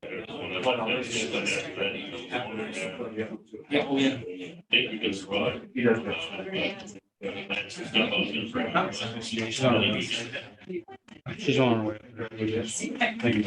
She's on her way. Thank you.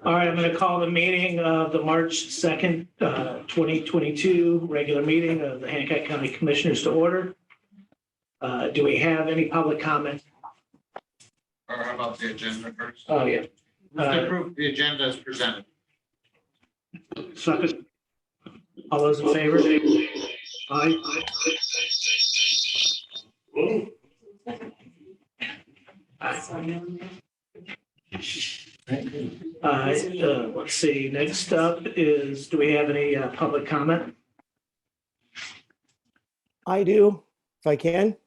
All right, I'm going to call the meeting of the March 2nd, 2022 regular meeting of the Hancock County Commissioners to order. Do we have any public comment? Or how about the agenda first? Oh, yeah. To approve the agenda as presented. Second. All those in favor? Aye. Let's see, next up is, do we have any public comment? I do, if I can.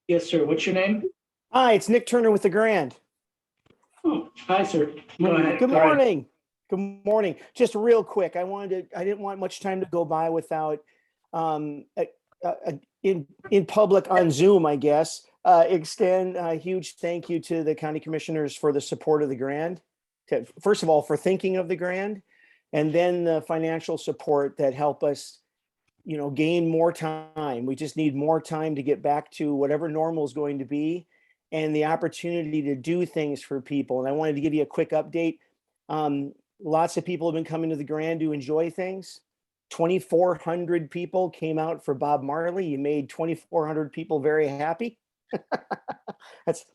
Yes, sir. What's your name? Hi, it's Nick Turner with the Grand. Oh, hi, sir. Go ahead. Good Go ahead. morning. Good morning. Just real quick, I didn't want much time to go by without in public on Zoom, I guess, extend a huge thank you to the county commissioners for the support of the Grand. First of all, for thinking of the Grand, and then the financial support that help us, gain more time. We just need more time to get back to whatever normal is going to be, and the opportunity to do things for people. And I wanted to give you a quick update. Lots of people have been coming to the Grand to enjoy things. 2,400 people came out for Bob Marley. You made 2,400 people very happy. That's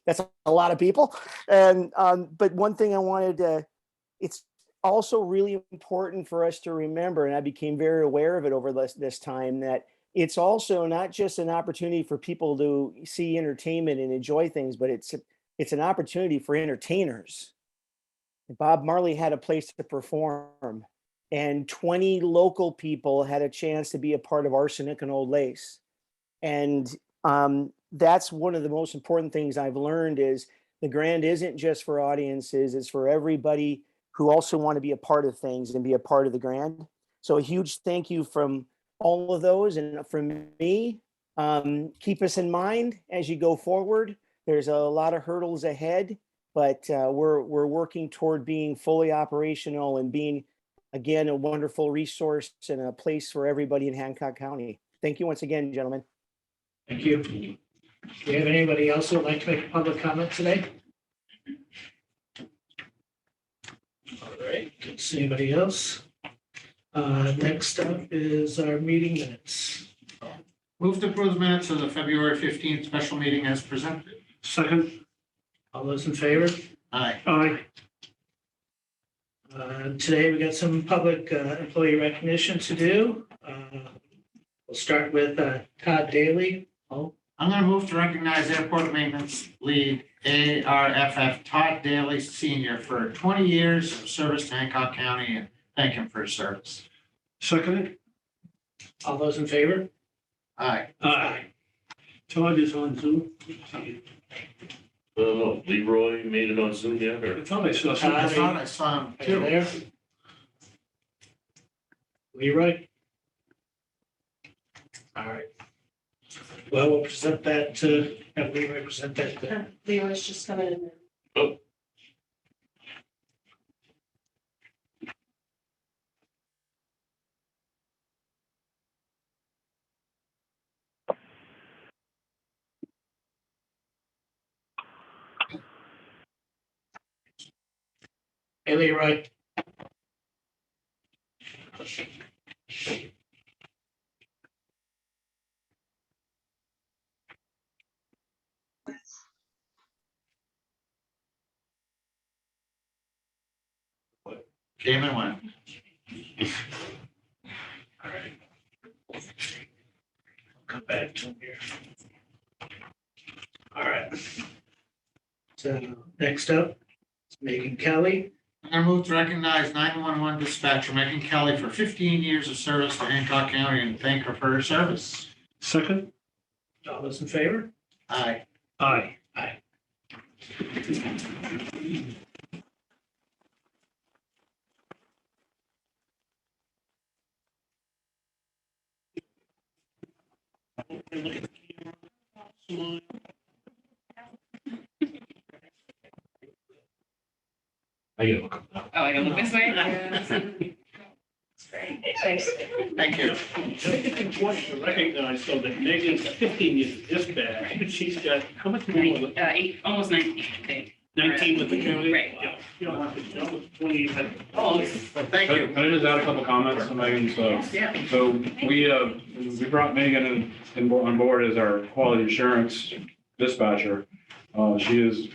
a lot of people. And but one thing I wanted to, it's also really important for us to remember, and I became very aware of it over this time, that it's also not just an opportunity for people to see entertainment and enjoy things, but it's an opportunity for entertainers. Bob Marley had a place to perform, and 20 local people had a chance to be a part of Arsenic and Old Lace. And that's one of the most important things I've learned is the Grand isn't just for audiences, it's for everybody who also want to be a part of things and be a part of the Grand. So a huge thank you from all of those, and from me. Keep us in mind as you go forward. There's a lot of hurdles ahead, but we're working toward being fully operational and being, again, a wonderful resource and a place for everybody in Hancock County. Thank you once again, gentlemen. Thank you. Do we have anybody else who would like to make a public comment today? All right, don't see anybody else. Next up is our meeting minutes. Move to approve the minutes of the February 15th special meeting as presented. Second. All those in favor? Aye. Aye. Today we got some public employee recognition to do. We'll start with Todd Daly. Oh, I'm going to move to recognize Airport Maintenance Lead ARFF Todd Daly Sr. for 20 years of service to Hancock County, and thank him for his service. second. All those in favor? Aye. Aye. Todd is on Zoom. Leroy made it on Zoom yet, or? I thought I saw I somebody. thought I saw him Are you too. there? Leroy? All right. Well, we'll present that to, have Leroy present that to. Leroy's just coming in. Oh. Hey, Leroy. Came and went. All right. Come back to him here. All right. So next up is Megan Kelly. I'm going to move to recognize 911 dispatcher Megan Kelly for 15 years of service to Hancock County and thank her for her service. Second. All those in favor? Aye. Aye. Aye. I get it. Oh, I gotta look this way? Great, thanks. Thank you. I think it's important to recognize, though, that Megan's 15 years of dispatch, but she's got, how much more? Almost 19, I think. 19 with the county? Right. Yeah, you don't have to show it, 20. Oh, Well, thank you. Can I just add a couple comments to Megan? yeah. So we brought Megan on board as our quality assurance dispatcher. She is,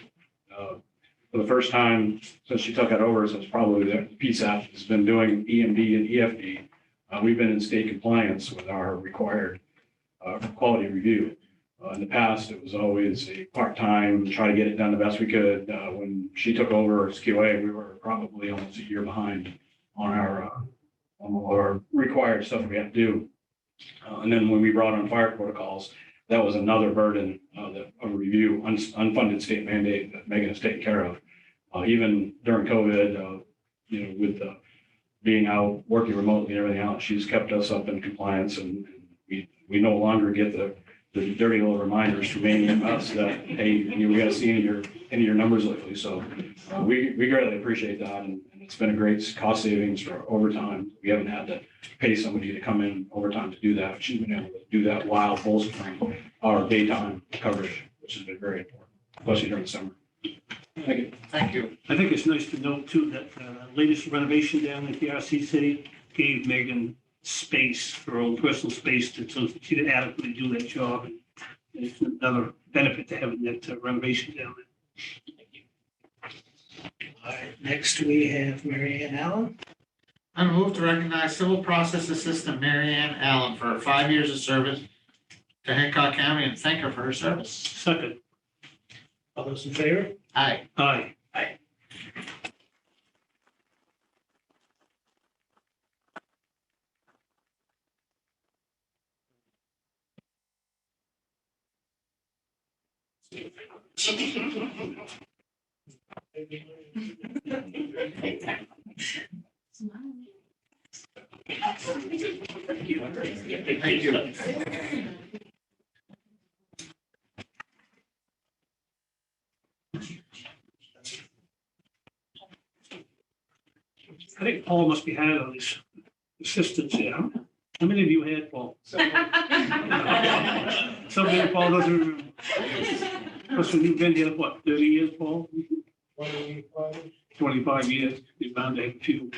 for the first time since she took it over, since probably the PSAP has been doing EMD and EFD. We've been in state compliance with our required quality review. In the past, it was always a part-time, try to get it done the best we could. When she took over as QA, we were probably almost a year behind on our required stuff we have to do. And then when we brought on fire protocols, that was another burden of review, unfunded state mandate that Megan has taken care of. Even during COVID, with being out, working remotely and everything else, she's kept us up in compliance, and we no longer get the dirty little reminders from Maine and us that, hey, we got to see any of your numbers lately. So we greatly appreciate that, and it's been a great cost savings for overtime. We haven't had to pay somebody to come in overtime to do that. She's been able to do that while bolstering our daytime coverage, which has been very important, especially during the summer. Thank you. Thank you. I think it's nice to note too that latest renovation down at the RCC gave Megan space, her own personal space, so she could adequately do that job. And it's another benefit to having that renovation down there. All right, next we have Mary Ann Allen. I move to recognize Civil Process Assistant Mary Ann Allen for her 5 years of service to Hancock County and thank her for her service. Second, All those in favor? Aye. aye. Thank you. I think Paul must be high on his assistants here. How many of you had Paul? Something Paul doesn't remember. Plus, when you've been here, what, 30 years, Paul? 25 years. You're bound to have a few.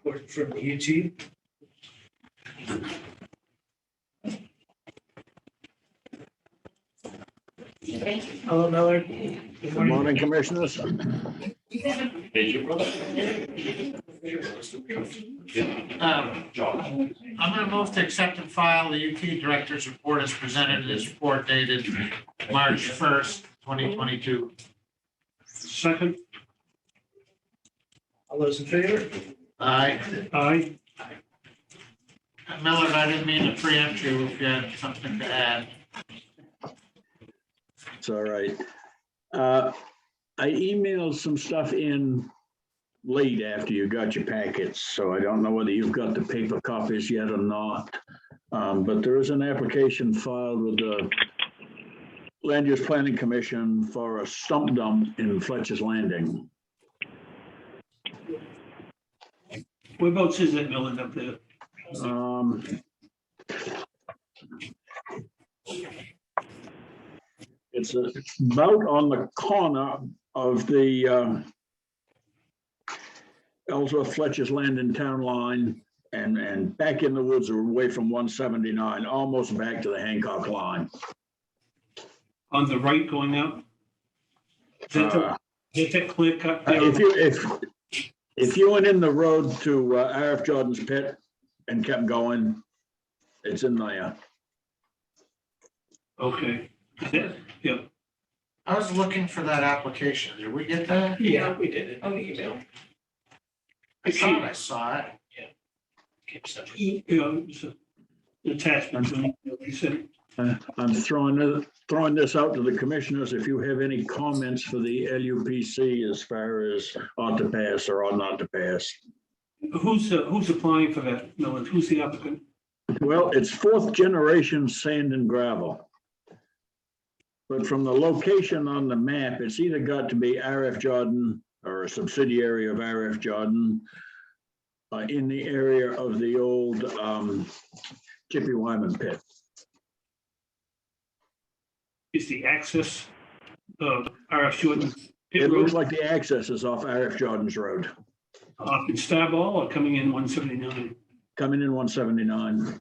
Report from the UT. Hello, Miller. Good Good morning, Commissioners. I'm going to move to accept and file the UT Director's report as presented in his report dated March 1st, 2022. Second, All those in favor? Aye. aye. Miller, I didn't mean to preempt you if you had something to add. It's all right. I emailed some stuff in late after you got your packets, so I don't know whether you've got the paper copies yet or not. But there is an application filed with the Land Use Planning Commission for a stump dump in Fletcher's Landing. Whereabouts is that building up there? It's about on the corner of the Ellsworth Fletcher's Landing town line and back in the woods away from 179, almost back to the Hancock line. On the right going out? Is that clear cut there? If you went in the road to RF Jordan's pit and kept going, it's in there. Okay. Yeah. I was looking for that application. Did we get that? Yeah, we did it. Oh, you do? I thought I saw it. Yeah, it's an attachment to it. You said, I'm throwing this out to the commissioners. If you have any comments for the LUPC as far as ought to pass or ought not to pass. who's applying for that, Miller? Who's the applicant? Well, it's fourth generation sand and gravel. But from the location on the map, it's either got to be RF Jordan or a subsidiary of RF Jordan in the area of the old Chippy Wyman pit. Is the access of RF Jordan pit It looks road like the access is off RF Jordan's road, off in Starball or coming in 179? coming in 179.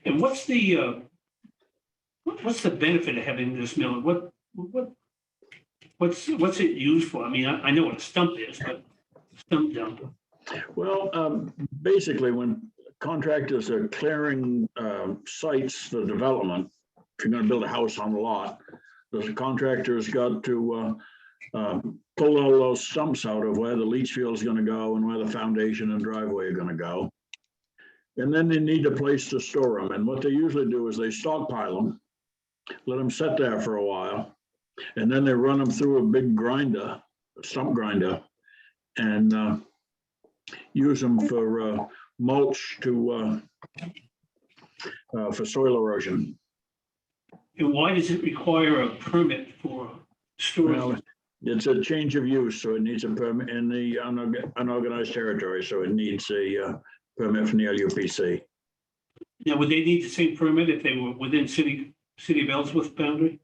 And what's the benefit of having this mill? What's it used for? I mean, I know what a stump is, but stump dump. Well, basically, when contractors are clearing sites for development, if you're gonna build a house on a lot, the contractor's got to pull all those stumps out of where the leach field is gonna go and where the foundation and driveway are gonna go. And then they need a place to store them. And what they usually do is they stockpile them, let them sit there for a while, and then they run them through a big grinder, a stump grinder, and use them for mulch to for soil erosion. And why does it require a permit for storage? Well, it's a change of use, so it needs a permit in the unorganized territory, so it needs a permit from the LUPC. Now, would they need the same permit if they were within city of Ellsworth boundary?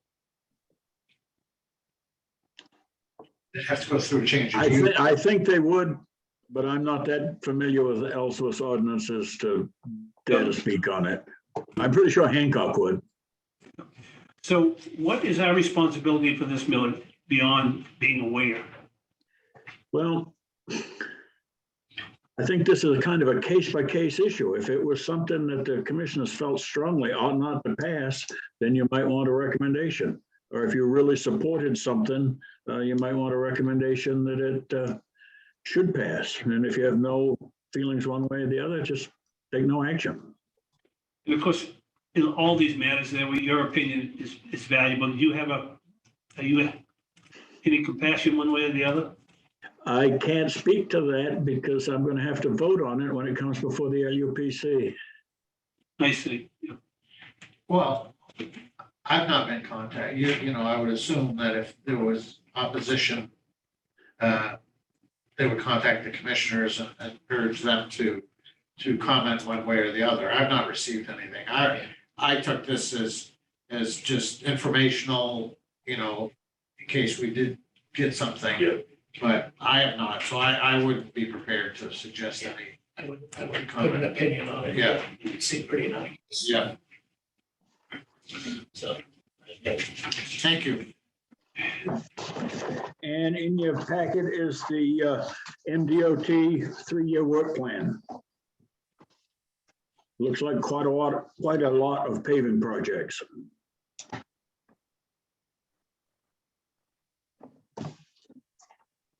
They have to go through a change of use. I think they would, but I'm not that familiar with the Ellsworth ordinances to dare to speak on it. I'm pretty sure Hancock would. So what is our responsibility for this mill beyond being aware? Well, I think this is a kind of a case-by-case issue. If it was something that the commissioners felt strongly ought not to pass, then you might want a recommendation. Or if you really supported something, you might want a recommendation that it should pass. And if you have no feelings one way or the other, just take no action. And of course, in all these matters, there, your opinion is valuable. Do you have any compassion one way or the other? I can't speak to that because I'm going to have to vote on it when it comes before the LUPC. I see. Yeah. Well, I've not been contacted. You know, I would assume that if there was opposition, they would contact the commissioners and urge them to comment one way or the other. I've not received anything. I took this as just informational, you know, in case we did get something. Yeah. But I have not, so I wouldn't be prepared to suggest any. I wouldn't put an opinion on it. Yeah. It seemed pretty nice. Yeah, So. thank you. And in your packet is the MDOT 3-year work plan. Looks like quite a lot of paving projects.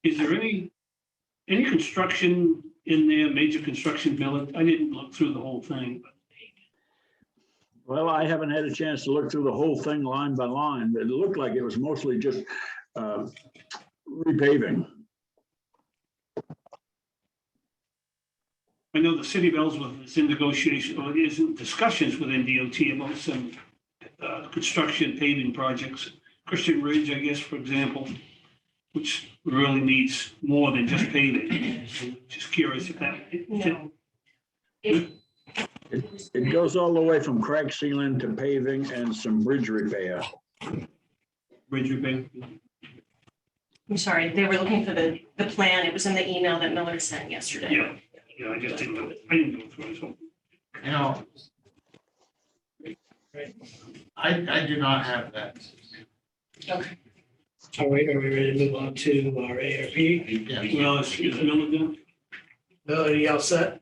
Is there any construction in there, major construction bill? I didn't look through the whole thing, but Well, I haven't had a chance to look through the whole thing line by line, but it looked like it was mostly just repaving. I know the city of Ellsworth is in negotiation or is in discussions with NDOT about some construction paving projects. Christian Ridge, I guess, for example, which really needs more than just paving. Just curious if that. No. It- It goes all the way from crack sealing to paving and some bridge repair. Bridge repair. I'm sorry, they were looking for the plan. It was in the email that Miller sent yesterday. Yeah, I just didn't know. I didn't go through it. So You know, I do not have that. Okay. All right, are we ready to move on to our ARP? Yeah. well, is Miller done? Miller, are you all set?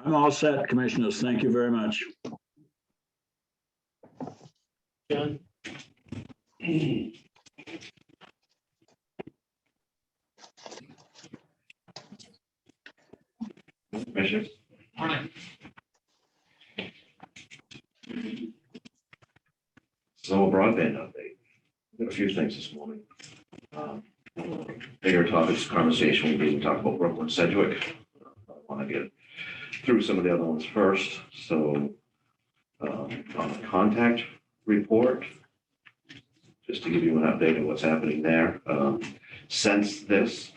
I'm all set, commissioners. Thank you very much. John? Commissioners? Morning. So broadband update. Got a few things this morning. Bigger topics, conversation, we didn't talk about Brooklyn Sedgwick. I want to get through some of the other ones first. So on the contact report, just to give you an update on what's happening there. Since there's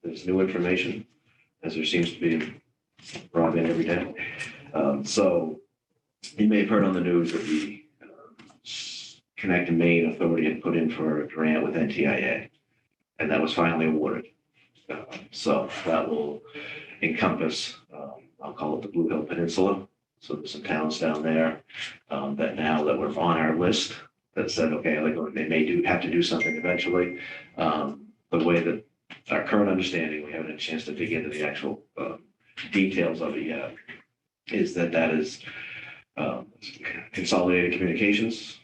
new information, as there seems to be broadband every day. So you may have heard on the news that the Connect Maine Authority had put in for a grant with NTIA, and that was finally awarded. So that will encompass, I'll call it the Blue Hill Peninsula. So there's some towns down there that now that we're on our list that said, okay, like they may have to do something eventually. The way that our current understanding, we haven't had a chance to dig into the actual details of it yet, is that is Consolidated Communications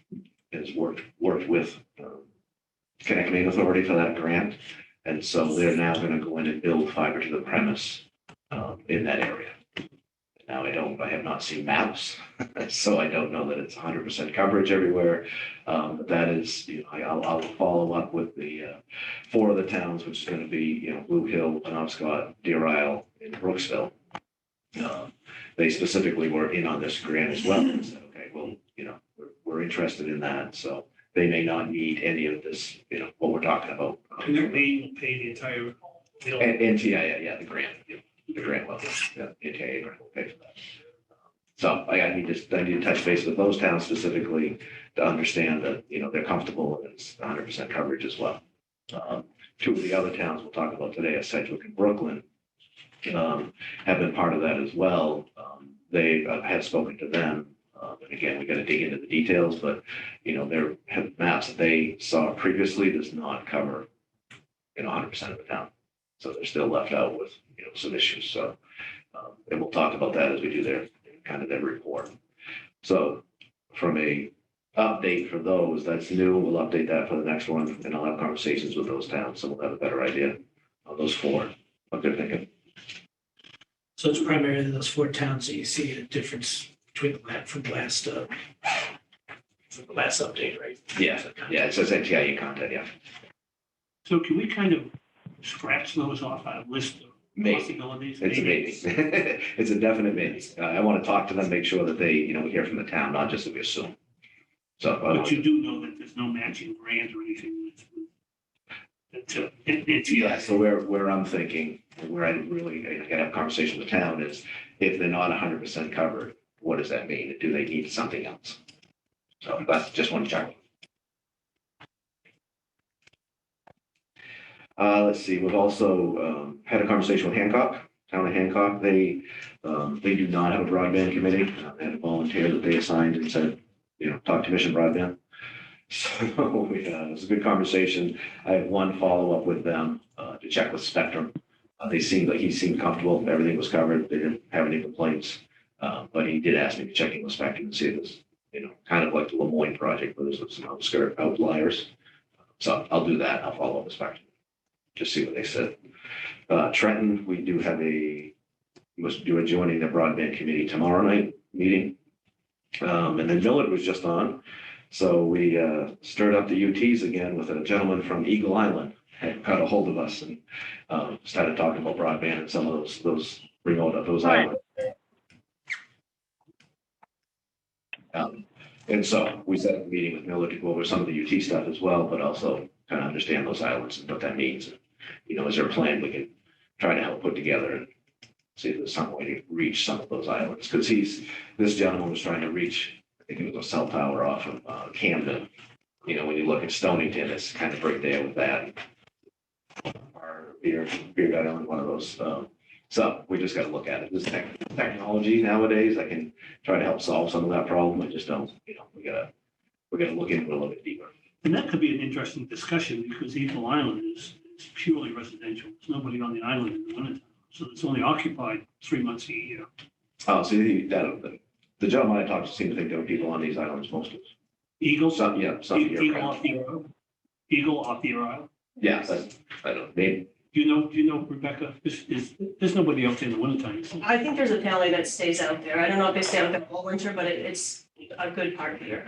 has worked with Connect Maine Authority for that grant. And so they're now going to go in and build fiber to the premise in that area. Now, I have not seen maps, so I don't know that it's 100% coverage everywhere. But that is, I'll follow up with the 4 of the towns, which is going to be, Blue Hill, Penobscot, Deer Isle, and Brooksville. They specifically were in on this grant as well. And said, okay, well, we're interested in that. So they may not need any of this, what we're talking about. And they're paying the entire. And NTIA, the grant. The grant level, NTIA grant will pay for that. So I need to touch base with those towns specifically to understand that, they're comfortable and it's 100% coverage as well. 2 of the other towns we'll talk about today, Sedgwick and Brooklyn, have been part of that as well. They have spoken to them. And again, we got to dig into the details, but, their maps that they saw previously does not cover, 100% of the town. So they're still left out with, some issues. So, and we'll talk about that as we do their report. So from a update for those, that's new. We'll update that for the next one, and I'll have conversations with those towns, so we'll have a better idea of those 4, what they're thinking. So it's primarily those 4 towns that you see a difference between from the last update, right? Yeah, it says NTIA content, yeah. So can we kind of scratch those off our list of Maybe. possibilities? It's a maybe. It's a definite maybe. I want to talk to them, make sure that they, we hear from the town, not just that we assume. So. But you do know that there's no matching grant or anything. Yeah, so where I'm thinking, where I really got to have a conversation with the town is if they're not 100% covered, what does that mean? Do they need something else? So that's just one check. Let's see, we've also had a conversation with Hancock, town of Hancock. They do not have a broadband committee. They had a volunteer that they assigned and said, talk to Mission Broadband. So it was a good conversation. I have one follow-up with them to check with Spectrum. He seemed comfortable. Everything was covered. They didn't have any complaints. But he did ask me to check in with Spectrum and see if it's, kind of like the Lemoyne project, where there's some outliers. So I'll do that. I'll follow up with Spectrum. Just see what they said. Trenton, we do have must do a joining the broadband committee tomorrow night meeting. And then Millard was just on. So we stirred up the UTs again with a gentleman from Eagle Island had got a hold of us and started talking about broadband and some of those remote of those islands. And so we set up a meeting with Millard to go over some of the UT stuff as well, but also kind of understand those islands and what that means. And, is there a plan we can try to help put together and see if there's some way to reach some of those islands? Because this gentleman was trying to reach, I think it was a cell tower off of Camden. When you look at Stonington, it's kind of right there with that. Our beer island, one of those. So we just got to look at it. This technology nowadays, I can try to help solve some of that problem. I just don't, we gotta look into it a little bit deeper. And that could be an interesting discussion because Eagle Island is purely residential. There's nobody on the island in the wintertime. So it's only occupied 3 months a year. Oh, so the gentleman I talked to seemed to think there were people on these islands most of them. Eagle? Some Eagle off the Isle? Eagle off the Isle? Yeah, I don't know, maybe. Do you know, Rebecca, there's nobody out there in the wintertime. I think there's a family that stays out there. I don't know if they stay out there all winter, but it's a good part of the year.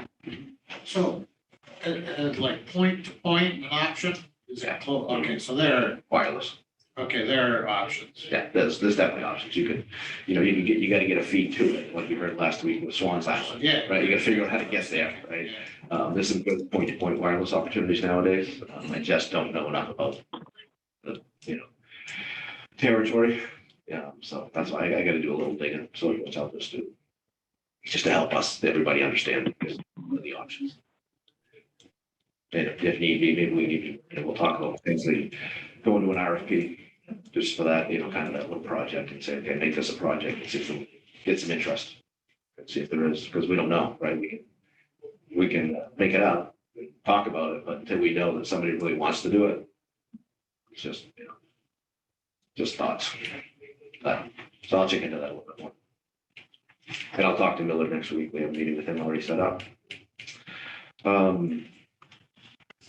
So, like point to point, an option? Is that, okay, so they're Wireless. Okay, there are options. Yeah, there's definitely options. You could, you gotta get a fee to it, like you heard last week with Swan's Island. Yeah. Right, you gotta figure out how to get there, right? There's some good point-to-point wireless opportunities nowadays. I just don't know enough about the, territory. Yeah, so that's why I gotta do a little digging, so what's out there too. Just to help us, everybody understand the options. And if need be, maybe we need to, we'll talk about things that go into an RFP, just for that, kind of that little project and say, okay, make this a project and see if we can get some interest. And see if there is, because we don't know, right? We can make it up, talk about it, but until we know that somebody really wants to do it, it's just, just thoughts. So I'll check into that a little bit more. And I'll talk to Miller next week. We have a meeting with him already set up.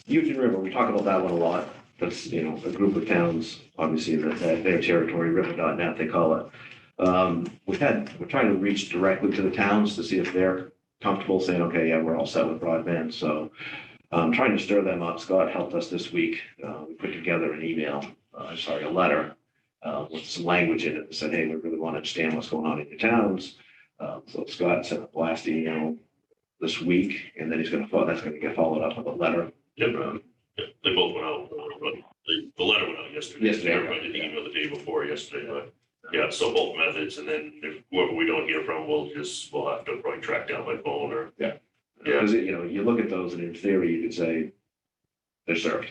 Union River, we talk about that one a lot. That's, a group of towns, obviously, that their territory, river.net, they call it. We're trying to reach directly to the towns to see if they're comfortable saying, okay, yeah, we're all set with broadband. So trying to stir them up. Scott helped us this week. We put together an email, a letter with some language in it that said, hey, we really want to understand what's going on in your towns. So Scott sent a blast email this week, and then that's going to get followed up with a letter. Yep. They both went out. The letter went out yesterday. Yesterday, Everybody did the email the day before yesterday, but yeah, so both methods, and then if whoever we don't hear from, we'll have to probably track down by phone or. Yeah. Because, you look at those and in theory, you could say they're served,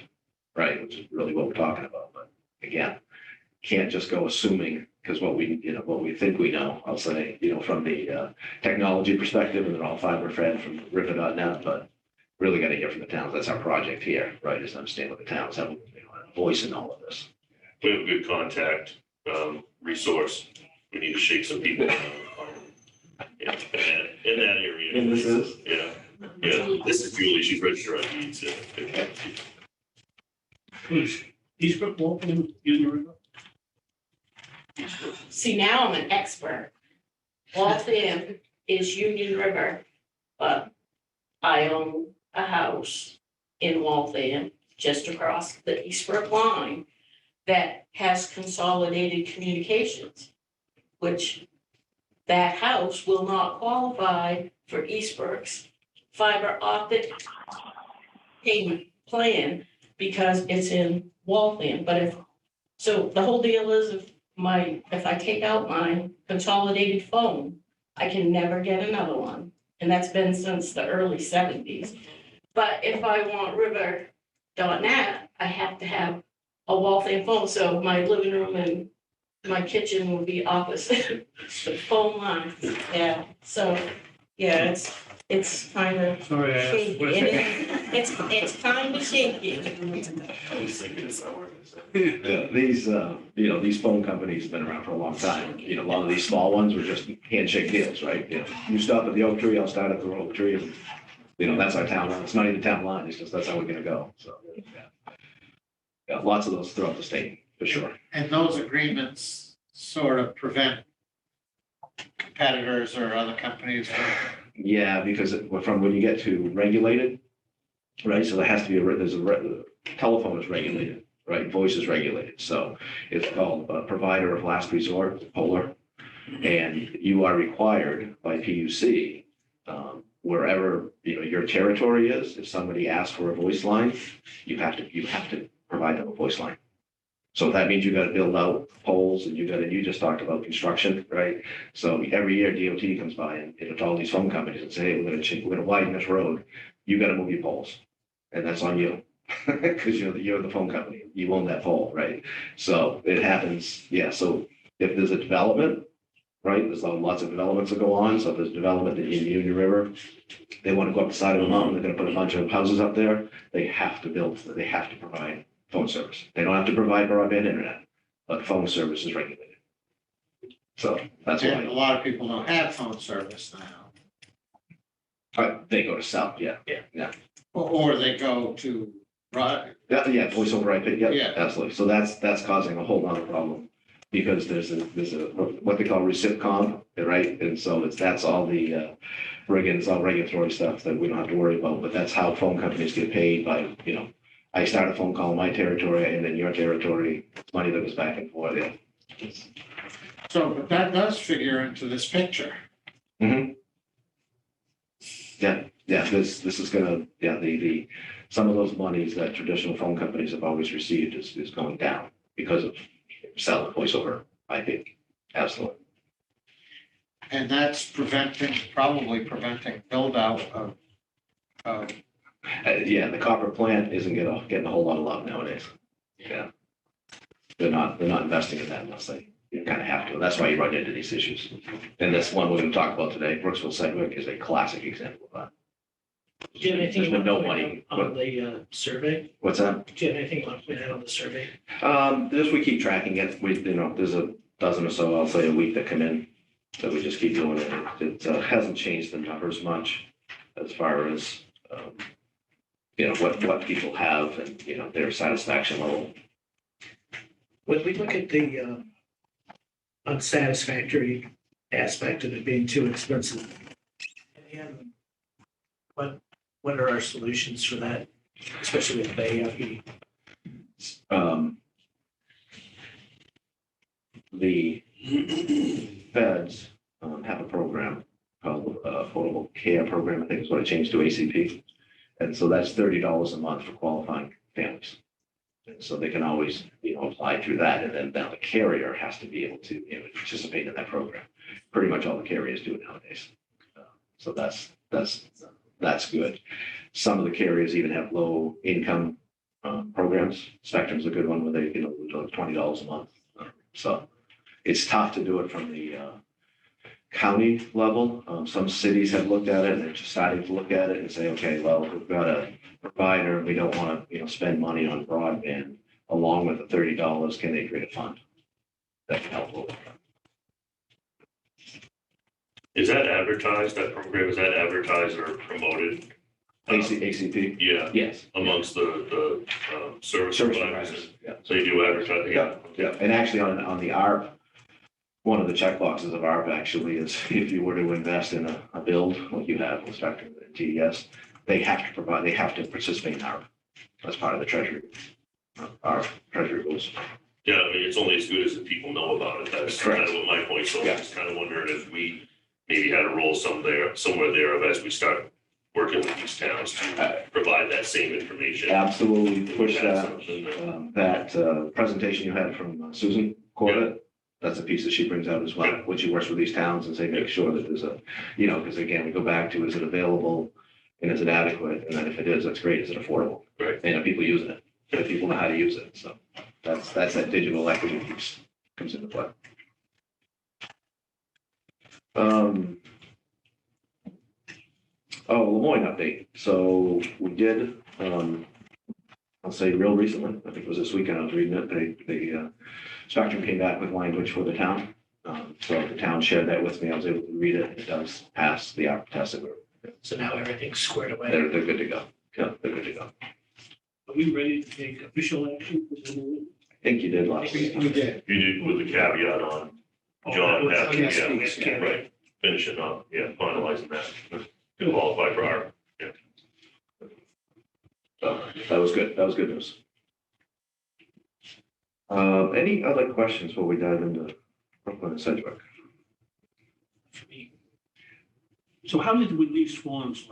right? Which is really what we're talking about. But again, can't just go assuming because what we think we know, I'll say, from the technology perspective, and they're all fiber fed from river.net, but really got to hear from the towns. That's our project here, right? Is to understand what the towns have, a voice in all of this. We have a good contact resource. We need to shake some people in that area. And this is? Yeah. This is Julie. She's registered on deeds. Who's Eastbrook, Walton, Union River? See, now I'm an expert. Waltham is Union River, but I own a house in Waltham, just across the Eastbrook line, that has consolidated communications, which that house will not qualify for Eastbrook's fiber optic payment plan because it's in Waltham. But so the whole deal is if I take out my consolidated phone, I can never get another one. And that's been since the early 70s. But if I want river.net, I have to have a Waltham phone. So my living room and my kitchen will be opposite the phone line. Yeah. So, yeah, it's kind of Sorry, I asked. shaky. It's kind of shaky. Yeah, these phone companies have been around for a long time. A lot of these small ones were just handshake deals, right? You stop at the oak tree, I'll start at the oak tree. And, that's our town line. It's not even town line. It's just, that's how we're going to go. So, yeah, lots of those throughout the state, for sure. And those agreements sort of prevent competitors or other companies from. Yeah, because from when you get to regulated, right? So there has to be telephone is regulated, right? Voice is regulated. So it's called a provider of last resort, Polar. And you are required by PUC, wherever, your territory is, if somebody asks for a voice line, you have to provide them a voice line. So that means you got to build out poles and you just talked about construction, right? So every year DOT comes by and it's all these phone companies and say, hey, we're going to widen this road. You got to move your poles. And that's on you because you're the phone company. You own that pole, right? So it happens. Yeah. So if there's a development, right, there's lots of developments that go on. So if there's development in Union River, they want to go up the side of a mountain. They're going to put a bunch of houses up there. They have to provide phone service. They don't have to provide broadband internet, but phone service is regulated. So that's And a why lot of people don't have phone service now. they go to cell. Yeah. Or they go to, right? Yeah. Voice over IP. Yeah, Yeah. absolutely. So that's causing a whole other problem because there's a what they call recipcom, right? And so that's all the it's all regulatory stuff that we don't have to worry about. But that's how phone companies get paid by I start a phone call in my territory and then your territory, money that goes back and forth, yeah. So, but that does figure into this picture. Mhm. Yeah, this is gonna, some of those monies that traditional phone companies have always received is going down because of selling voice over IP. Absolutely. And that's probably preventing build out of, Yeah, the copper plant isn't getting a whole lot of love nowadays. Yeah. They're not investing in that unless they kind of have to. That's why you run into these issues. And this one we're going to talk about today, Brooksville Sedgwick, is a classic example of that. Do you have anything There's you been want to no point out money. on the survey? What's that? Do you have anything you want to point out on the survey? Just we keep tracking it. There's a dozen or so, I'll say, a week that come in. So we just keep doing it. It hasn't changed the numbers much as far as, what people have and, their satisfaction level. When we look at the unsatisfactory aspect of it being too expensive, and what are our solutions for that, especially with the The feds have a program called Affordable Care Program, I think is what it changed to ACP. And so that's $30 a month for qualifying families. And so they can always, apply through that. And then now the carrier has to be able to, participate in that program. Pretty much all the carriers do it nowadays. So that's good. Some of the carriers even have low income programs. Spectrum's a good one where they, $20 a month. So it's tough to do it from the county level. Some cities have looked at it and they're just starting to look at it and say, okay, well, we've got a provider, we don't want to, spend money on broadband along with the $30. Can they create a fund that can help with it? Is that advertised, that program, is that advertised or promoted? ACP? Yeah, Yes. amongst the service providers. providers. Yeah. So you do advertise, yeah. Yeah. And actually on the ARP, one of the checkboxes of ARP actually is if you were to invest in a build like you have with Spectrum and TES, they have to participate in ARP as part of the treasury. Our treasury rules. Yeah, I mean, it's only as good as the people know about it. That's kind Correct. of what my point. So I'm Yeah. just kind of wondering if we maybe had a role somewhere there as we start working with these towns to provide that same information. Absolutely push that. Something That presentation you had from Susan Corbett, that's a piece that she brings out as well, when she works with these towns and say, make sure that there's a, because again, we go back to, is it available and is it adequate? And then if it is, that's great. Is it affordable? Right. And are people using it? And people know how to use it. So that's that digital equity piece comes into play. Lemoyne update. So we did, I'll say real recently, I think it was this weekend, I was reading it, the Spectrum came back with language for the town. So the town shared that with me. I was able to read it. It does pass the ARP test. So now everything's squared away. They're good to go. Yeah, they're good to go. Are we ready to take official action? I think you did last week. we did. You did with the caveat on John having, yes, yeah, please, yeah, right, finishing up, finalizing that to qualify for our. So that was good. That was good news. Any other questions before we dive into Brooklyn and Sedgwick? For me. So how did we leave Swans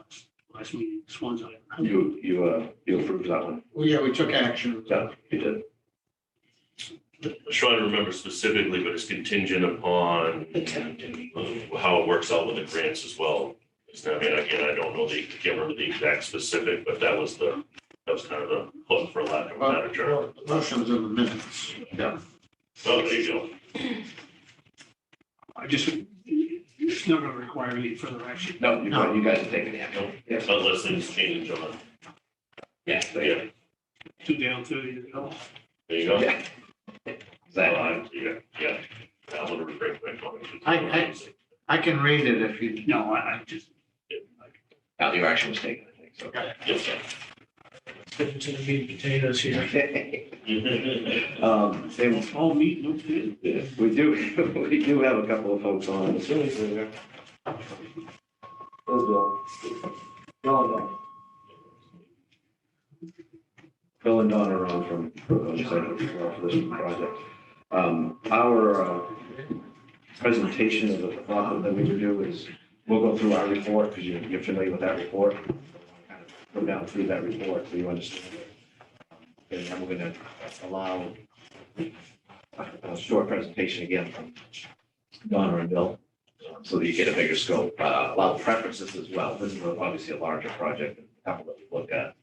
last meeting, Swans Island? How did we- You approved that one? Well, yeah, we took action. Yeah, you did. I'm trying to remember specifically, but it's contingent upon The town doing. how it works out with the grants as well. I mean, again, I don't know can't remember the exact specific, but that was kind of the hook for lack of a better term. Well, the motion's in the minutes. Yeah. Oh, there you go. It's not going to require any further action. No, you guys have taken the action. Yes. Unless things change on, Yeah. yeah, 2 down, 30 to go. there you go. Yeah. Exactly. Yeah. I'm gonna refrain my comments. I can read it if you. No, I just, Now your action was taken, I think, so. Yes, Put into the meat and potatoes here. They- all meat, no fish. Yeah, we do have a couple of folks on. As soon as they're there. There's Bill. Bill and Bill. Bill and Donna are on from for this project. Our presentation of the problem that we would do is, we'll go through our report, because you're familiar with that report. Kind of go down through that report so you understand it. And then we're going to allow a short presentation again from Donna and Bill, so that you get a bigger scope. Allow preferences as well. This is obviously a larger project than a couple that we looked at.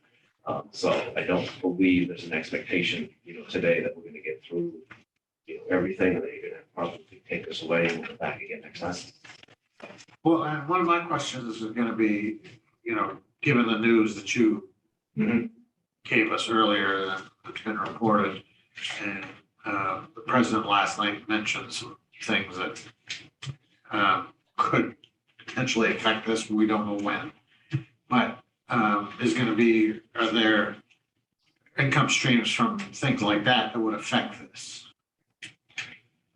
So I don't believe there's an expectation, today that we're going to get through, everything, and that you're going to probably take this away and we'll come back again next time. Well, and one of my questions is going to be, given the news that you gave us earlier, that's been reported, and the president last night mentioned some things that could potentially affect this. We don't know when, but are there income streams from things like that that would affect this?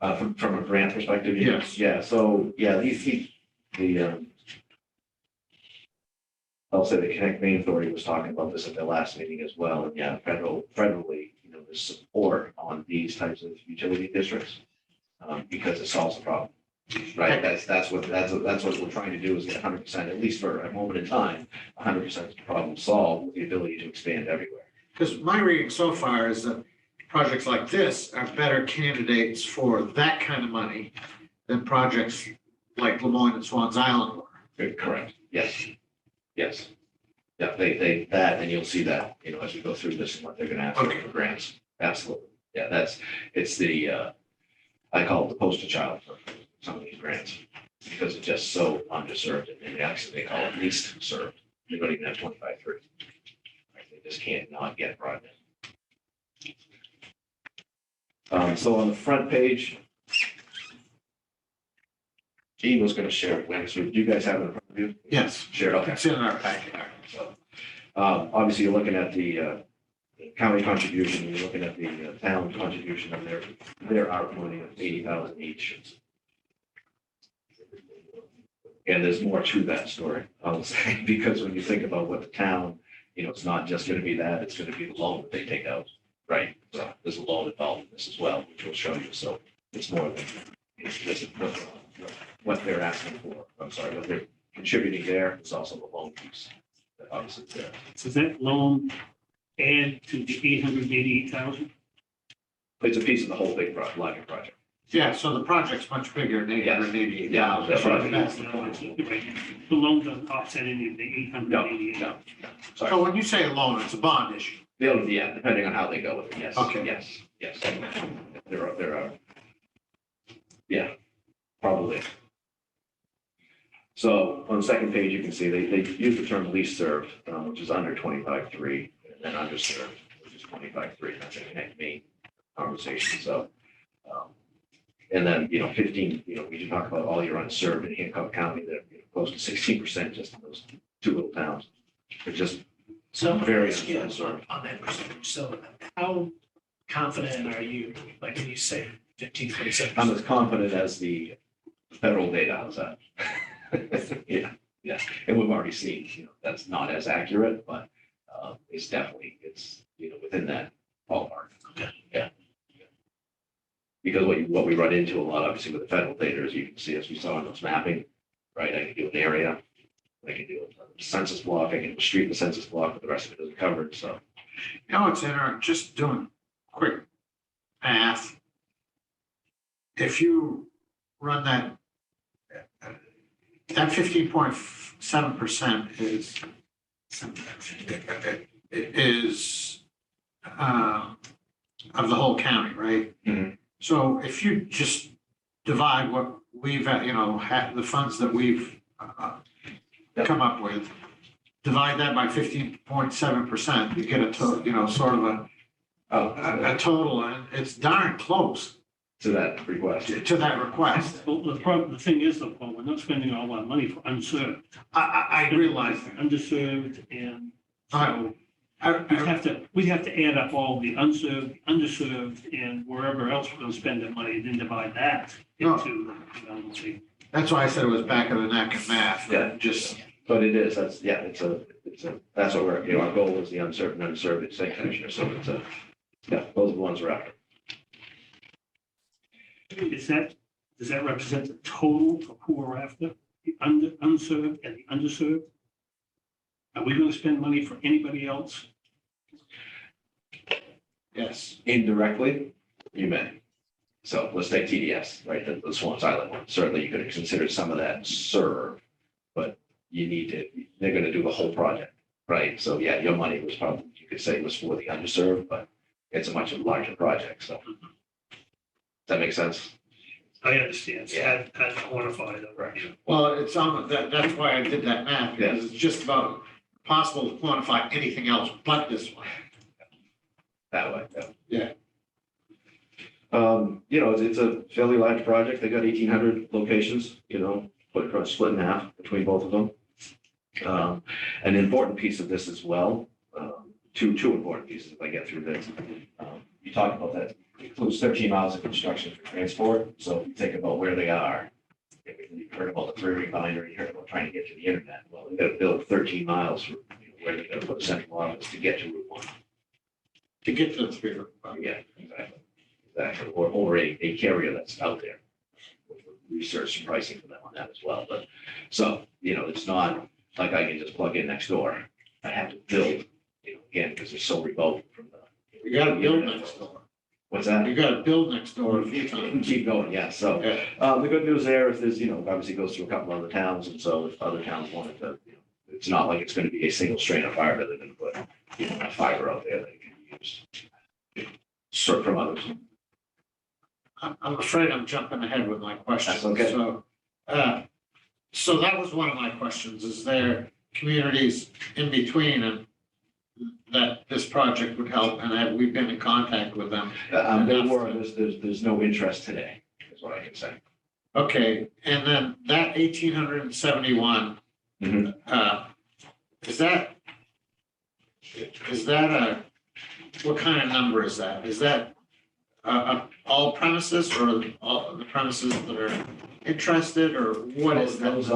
From a grant perspective? Yes. Yeah, so, I'll say the Connect Maine Authority was talking about this at their last meeting as well, and federally, there's support on these types of utility districts, because it solves the problem. Right, that's what we're trying to do, is get 100%, at least for a moment in time, 100% of the problem solved with the ability to expand everywhere. Because my reading so far is that projects like this are better candidates for that kind of money than projects like Lemoyne and Swans Island were. Correct. Yes. Yeah, that, and you'll see that, as we go through this and what they're gonna ask for grants. Absolutely. Yeah, it's the, I call it the poster child for some of these grants, because it's just so underserved, and actually they call it least served. They don't even have 25-3. They just can't not get broadband. So on the front page, Gene was going to share it with you. Do you guys have it in front of you? Yes. Share it. Okay. It's in our packet. So, obviously, you're looking at the county contribution, you're looking at the town contribution, and their outputting of 80,000 each. And there's more to that story, I will say, because when you think about what the town, it's not just going to be that, it's going to be the loan that they take out, right? So there's a loan involved in this as well, which we'll show you. So it's more than what they're asking for. I'm sorry, what they're contributing there is also the loan piece that obviously is there. So does that loan add to the 888,000? It's a piece of the whole big larger project. Yeah, so the project's much bigger than 888. Yeah, that's right. The loan doesn't offset any of the 888. No. Sorry. So when you say a loan, it's a bond issue. Yeah, depending on how they go with it, yes. Okay. Yes. There are, yeah, probably. So on the second page, you can see they use the term least served, which is under 25-3, and then underserved, which is 25-3. That's a Connect Maine conversation. So, and then, 15, we should talk about all your unserved in Hancock County, that close to 16% just in those two little towns. They're just So very yeah, unserved. on that percentage. So how confident are you, like when you say 15.7%? I'm as confident as the federal data. How's that? Yeah. And we've already seen, that's not as accurate, but it's definitely, within that ballpark. Okay. Yeah. Because what we run into a lot, obviously, with the federal data, is you can see, as we saw in those mapping, right? I can do an area, I can do a census block, I can do a street in the census block, but the rest of it isn't covered, so. It's interesting, just doing quick math. If you run that 15.7% is of the whole county, right? Mhm. So if you just divide what we've, had the funds that we've come up with, divide that by 15.7%, you get a total, sort of a total, and it's darn close To that request. to that request. Well, the thing is, though, Paul, we're not spending all our money for unserved. I realize that. Underserved, and so I- we'd have to add up all the unserved, underserved, and wherever else we're gonna spend that money, then divide that No. into, That's why I said it was back of the neck and math. Yeah. Just, But it is, it's that's what we're, our goal is the unserved and underserved state commissioner, so yeah, those are the ones we're after. Does that represent the total of who we're after? The unserved and the underserved? Are we gonna spend money for anybody else? Yes. Indirectly, you may. So let's take TDS, right, the Swans Island one. Certainly you could have considered some of that served, but they're gonna do the whole project, right? So yeah, your money was probably, you could say was for the underserved, but it's a much larger project, so. Does that make sense? I understand. So Yeah. I'd quantify them. Right. Well, it's on, that's why I did that math, because it's just about possible to quantify anything else but this one. That way, Yeah. It's a fairly large project. They got 1,800 locations, split in half between both of them. An important piece of this as well, two important pieces if I get through this. You talked about that, includes 13 miles of construction for transport. So if you think about where they are, you heard about the three-ring binder, you heard about trying to get to the internet. Well, they got to build 13 miles from where they got to put a central office to get to Route 1. To get to the three. Yeah, exactly. Or a carrier that's out there. Research and pricing for them on that as well. But so, it's not like I can just plug in next door. I have to build, again, because they're so remote from the. You gotta build next door. What's that? You gotta build next door a few times. Keep going, yeah. So Yeah. the good news there, if there's, obviously goes through a couple other towns. And so if other towns wanted to, it's not like it's going to be a single strain of fiber. They're going to put, a fiber out there that can use. Sort from others. I'm afraid I'm jumping ahead with my question. That's okay. So that was one of my questions. Is there communities in between and that this project would help, and have we been in contact with them? There's no interest today, is what I can say. Okay, and then that 1,871, Mhm. is that what kind of number is that? Is that all premises or all the premises that are interested, or what is that? Those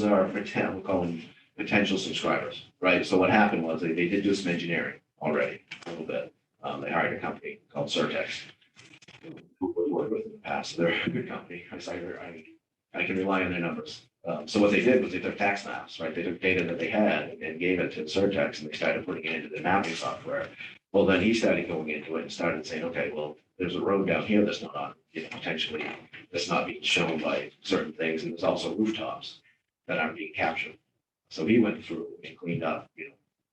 are we'll call them potential subscribers, right? So what happened was they did do some engineering already, a little bit. They hired a company called Surtex, who we've worked with in the past. They're a good company. I can rely on their numbers. So what they did was they took tax maps, right? They took data that they had and gave it to Surtex, and they started putting it into their mapping software. Well, then he started going into it and started saying, okay, well, there's a road down here that's not on, potentially that's not being shown by certain things. And there's also rooftops that aren't being captured. So he went through and cleaned up,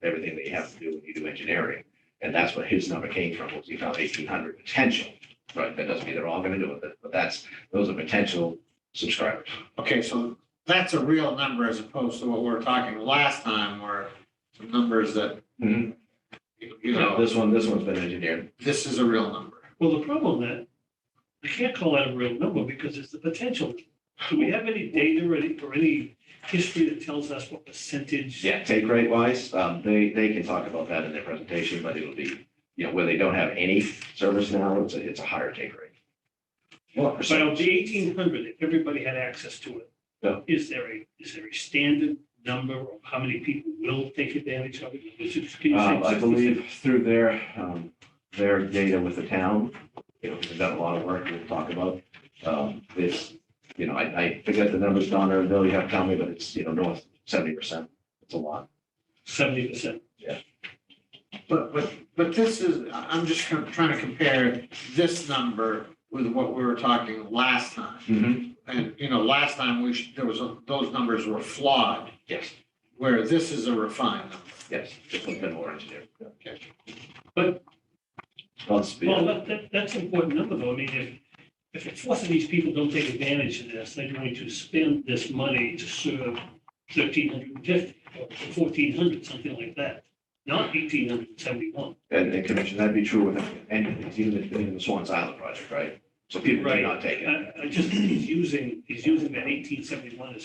everything that you have to do when you do engineering. And that's what his number came from, was he found 1,800 potential, right? That doesn't mean they're all going to do it, but those are potential subscribers. Okay, so that's a real number as opposed to what we were talking last time, where some numbers that, Mhm. This one's been engineered. this is a real number. Well, the problem that, I can't call that a real number because it's the potential. Do we have any data or any history that tells us what percentage? Yeah, take rate wise, they can talk about that in their presentation, but it'll be, where they don't have any service now, it's a higher take rate. Well, the 1,800, if everybody had access to it, Yeah. is there a standard number of how many people will take advantage of it? Can you say I believe through their data with the town, they've done a lot of work we'll talk about. It's, I forget the numbers, Donna, and Bill, you have to tell me, but it's, north 70%. It's a lot. 70%. But this is, I'm just trying to compare this number with what we were talking last time. Mm-hmm. And, last time those numbers were flawed, Yes, where this is a refined number. yes, just a bit more engineered. Okay. But, Well, that's an important number though. I mean, if a force of these people don't take advantage of this, they're going to spend this money to serve 1,350 or 1,400, something like that, not 1,871. And Commissioner, that'd be true with anything, even the Swans Island project, right? So people may not take it. I just, he's using that 1,871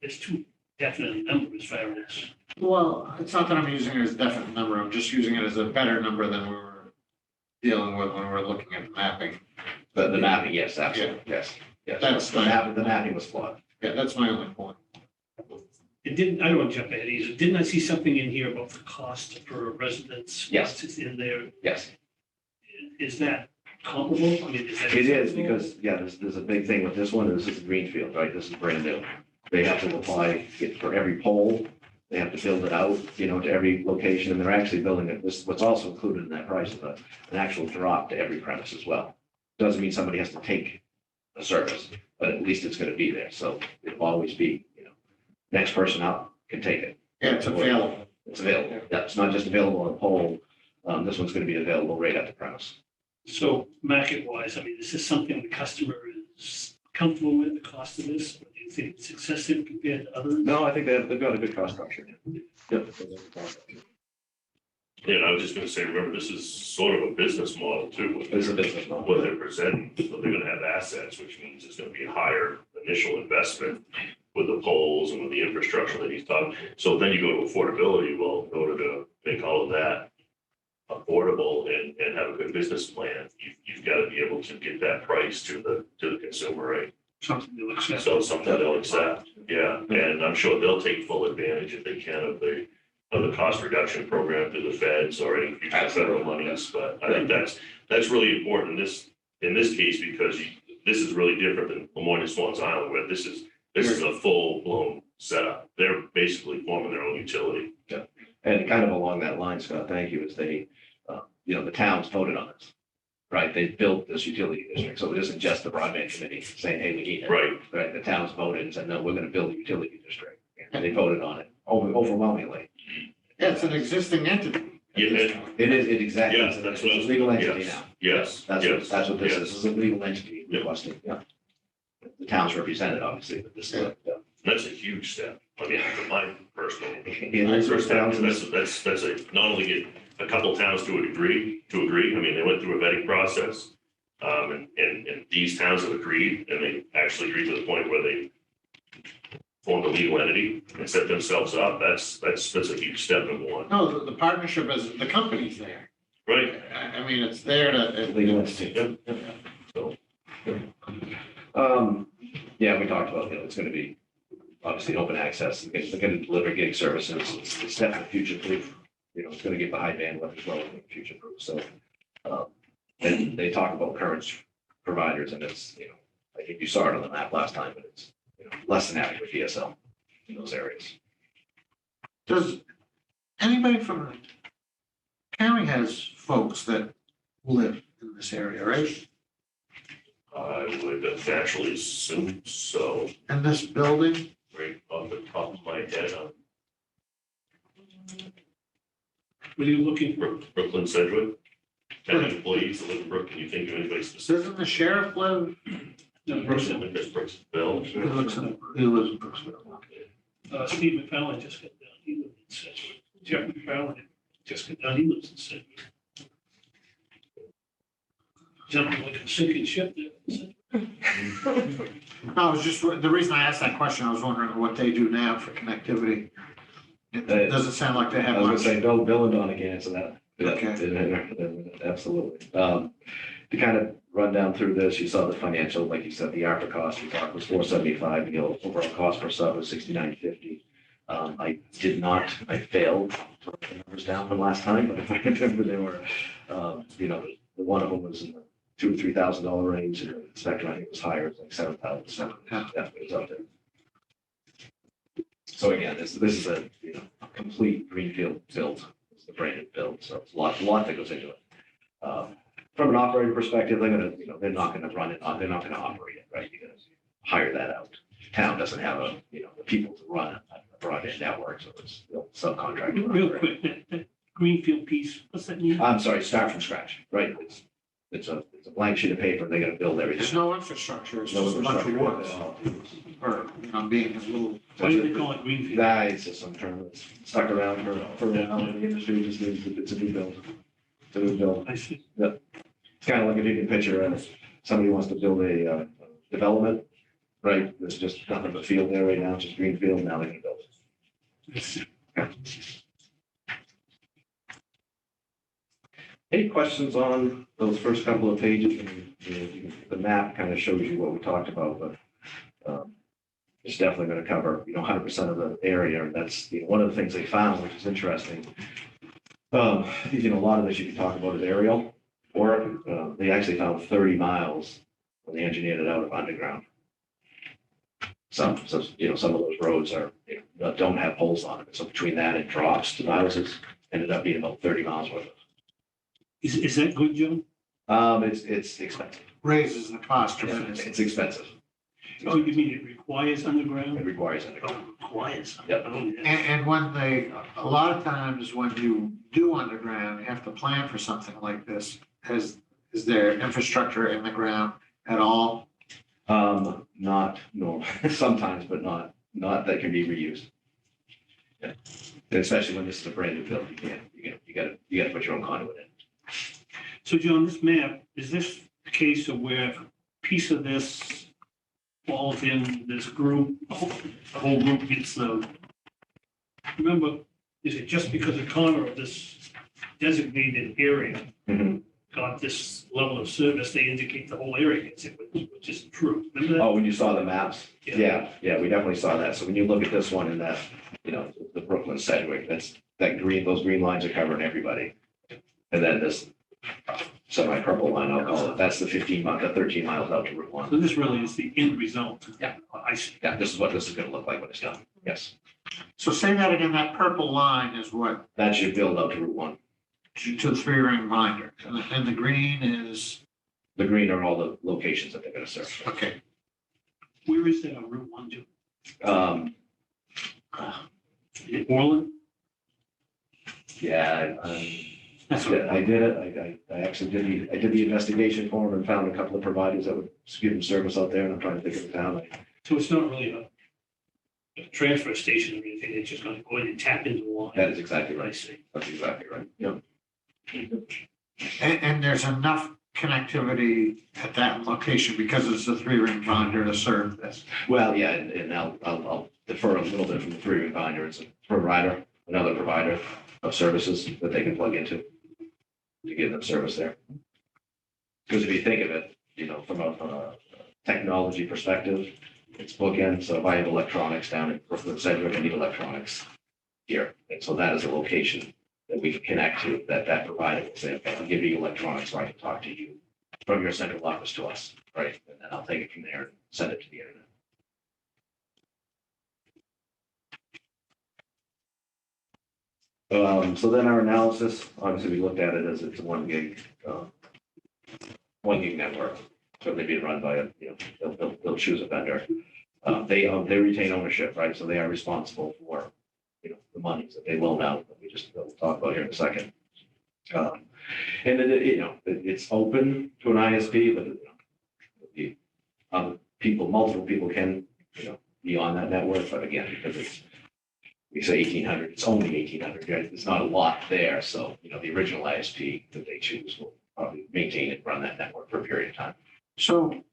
as too definite a number as far as. Well, it's not that I'm using it as a definite number, I'm just using it as a better number than we were dealing with when we were looking at the mapping. But the mapping, yes, absolutely, yes. That's The mapping was flawed. Yeah, that's my only point. It didn't, I don't want to jump ahead either. Didn't I see something in here about the cost per residence? Yes. It's in there. Yes, Is that comparable? I mean, is that? it is acceptable? because, yeah, there's a big thing with this one. This is greenfield, right? This is brand new. They have to apply it for every pole. They have to build it out, to every location, and they're actually building it. What's also included in that price is an actual drop to every premise as well. Doesn't mean somebody has to take a service, but at least it's gonna be there. So it'll always be, next person up can take it. Yeah, it's available. It's available. Yeah, it's not just available on pole. This one's gonna be available right at the premise. So market wise, I mean, is this something the customer is comfortable with, the cost of this? Or do you think it's excessive compared to others? No, I think they've got a good cost structure. Yep. Yeah, and I was just gonna say, remember, this is sort of a business model too. It's a business model. What they're presenting, so they're gonna have assets, which means it's gonna be a higher initial investment with the poles and with the infrastructure that he's talking. So then you go to affordability, well, in order to make all of that affordable and have a good business plan, you've got to be able to get that price to the consumer, right? Something to accept. So something they'll accept, yeah, and I'm sure they'll take full advantage if they can of the cost reduction program through the feds or any future federal monies, but I think that's really important in this case, because this is really different than Lemoyne Swans Island, where this is a full-blown setup. They're basically forming their own utility. And kind of along that line, Scott, thank you, is they, the towns voted on this, right? They built this utility district, so it isn't just the broadband committee saying, hey, we need it. Right. Right, the towns voted and said, no, we're gonna build a utility district. And they voted on it overwhelmingly. Yeah, it's an existing entity. Yeah, It is, it exactly. Yes, that's what I was. It's a legal entity yes, now. Yes, That's yes. that's what this is. yes. This is a legal entity Yeah. requesting, yeah. The town's represented, obviously, but this is, yeah. That's a huge step. I mean, from my personal. It is for towns. That's not only get a couple towns to agree. I mean, they went through a vetting process. And these towns have agreed, and they actually agreed to the point where they formed a legal entity and set themselves up. That's a huge step, number one. No, the partnership is, the company's there. Right. I mean, it's there to. Legal entity. Yep. So, Yeah, we talked about, it's gonna be obviously open access. They're gonna deliver gig services. It's definitely future proof. It's gonna get the high bandwidth as well, future proof. So, and they talk about current providers, and it's, I think you saw it on the map last time, but it's, less than adequate DSL in those areas. Does anybody from the county has folks that live in this area, right? I would naturally assume so, In this building? right off the top of my head. What are you looking for? Brooklyn, Sedgwick. 10 employees that live in Brooklyn. You think of anybody specific? Doesn't the sheriff live? No, I Brooklyn. think that's Brooksville. He lives in Brooksville. Steve McFarland just got down. He lives in Sedgwick. Jeff McFarland just got down. He lives in Sedgwick. Jumping like a sinking ship there. No, I was just, the reason I asked that question, I was wondering what they do now for connectivity. It doesn't sound like they I have was gonna much. say, Bill and Donna can answer that. Okay. Absolutely. To kind of run down through this, you saw the financial, like you said, the ARPA cost we talked was $475, the overall cost per sub was $69.50. I failed to write the numbers down from last time, but if I remember, they were, the one of them was in the $2,000 to $3,000 range, and the Spectrum, I think, was higher, it was like 7,000. Yeah. Definitely was up there. So again, this is a, complete greenfield build, it's the branded build, so it's a lot that goes into it. From an operator perspective, they're gonna, they're not gonna run it, they're not gonna operate it, right? You're gonna hire that out. Town doesn't have the people to run a broadband network, so it's subcontracted. Real quick, that greenfield piece, what's that mean? I'm sorry, start from scratch, right? It's a blank sheet of paper, they gotta build everything. There's no infrastructure, it's No just a bunch of infrastructure. woods. Or, being a little. Why do they call it greenfield? Nah, it's just some term that's stuck around for a while in the industry, just means that it's a new build. It's a new build. I see. It's kind of like if you can picture, somebody wants to build a development, right? There's just nothing but field there right now, just green field, now they're gonna build it. Any questions on those first couple of pages? The map kind of shows you what we talked about, but It's definitely going to cover, 100% of the area. And that's, one of the things they found, which is interesting. A lot of this you can talk about is aerial work. They actually found 30 miles when they engineered it out of underground. Some of those roads don't have poles on them. So between that and drops to the houses, ended up being about 30 miles worth. Is that good, John? It's expensive. Raises the cost It's tremendously. expensive. Oh, you mean it requires underground? It requires underground. Oh, requires. Yep. Oh, yeah. And when a lot of times when you do underground, you have to plan for something like this. Is there infrastructure in the ground at all? No, sometimes, but not that can be reused. Yeah. And especially when this is a brand new build, you gotta put your own conduit in. So John, this map, is this a case of where a piece of this falls in this group, the whole group gets remember, is it just because the corner of this designated area Mhm. got this level of service, they indicate the whole area gets it, which isn't true. Remember that? Oh, when you saw the maps? Yeah. Yeah, we definitely saw that. So when you look at this one and that, the Brooklyn Sedgwick, those green lines are covering everybody. And then this semi-purple line, I'll call it, that's the 13 miles out to Route 1. So this really is the end result. Yeah. I see. Yeah, this is what this is gonna look like when it's done. Yes. So say that again, that purple line is what, That should build out to Route 1. to the three-ring binder, and the green is, The green are all the locations that they're gonna serve. okay. Where is that on Route 1, John? Um, In Orland? yeah, That's Yeah, what, I did it. I actually did the investigation for them and found a couple of providers that would give them service out there, and I'm trying to think of the town. so it's not really a transfer station or anything, it's just gonna go in and tap into the line. That is exactly I right. see. That's exactly right. Yep. And there's enough connectivity at that location because it's a three-ring binder to serve this. Well, yeah, and I'll defer a little bit from the three-ring binder. It's a provider, another provider of services that they can plug into to give them service there. Because if you think of it, from a technology perspective, it's bookend. So if I have electronics down in Brooklyn Sedgwick, I need electronics here. And so that is a location that we can connect to, that provider will say, okay, I'll give you electronics so I can talk to you from your central office to us, right? And then I'll take it from there and send it to the internet. So then our analysis, obviously we looked at it as it's a 1 gig network. So they're being run by they'll choose a vendor. They retain ownership, right? So they are responsible for, the monies that they loan out, that we'll talk about here in a second. And then, it's open to an ISP, but multiple people can, be on that network, but again, because we say 1,800, it's only 1,800, right? There's not a lot there, so, the original ISP that they choose will probably maintain and run that network for a period of time. So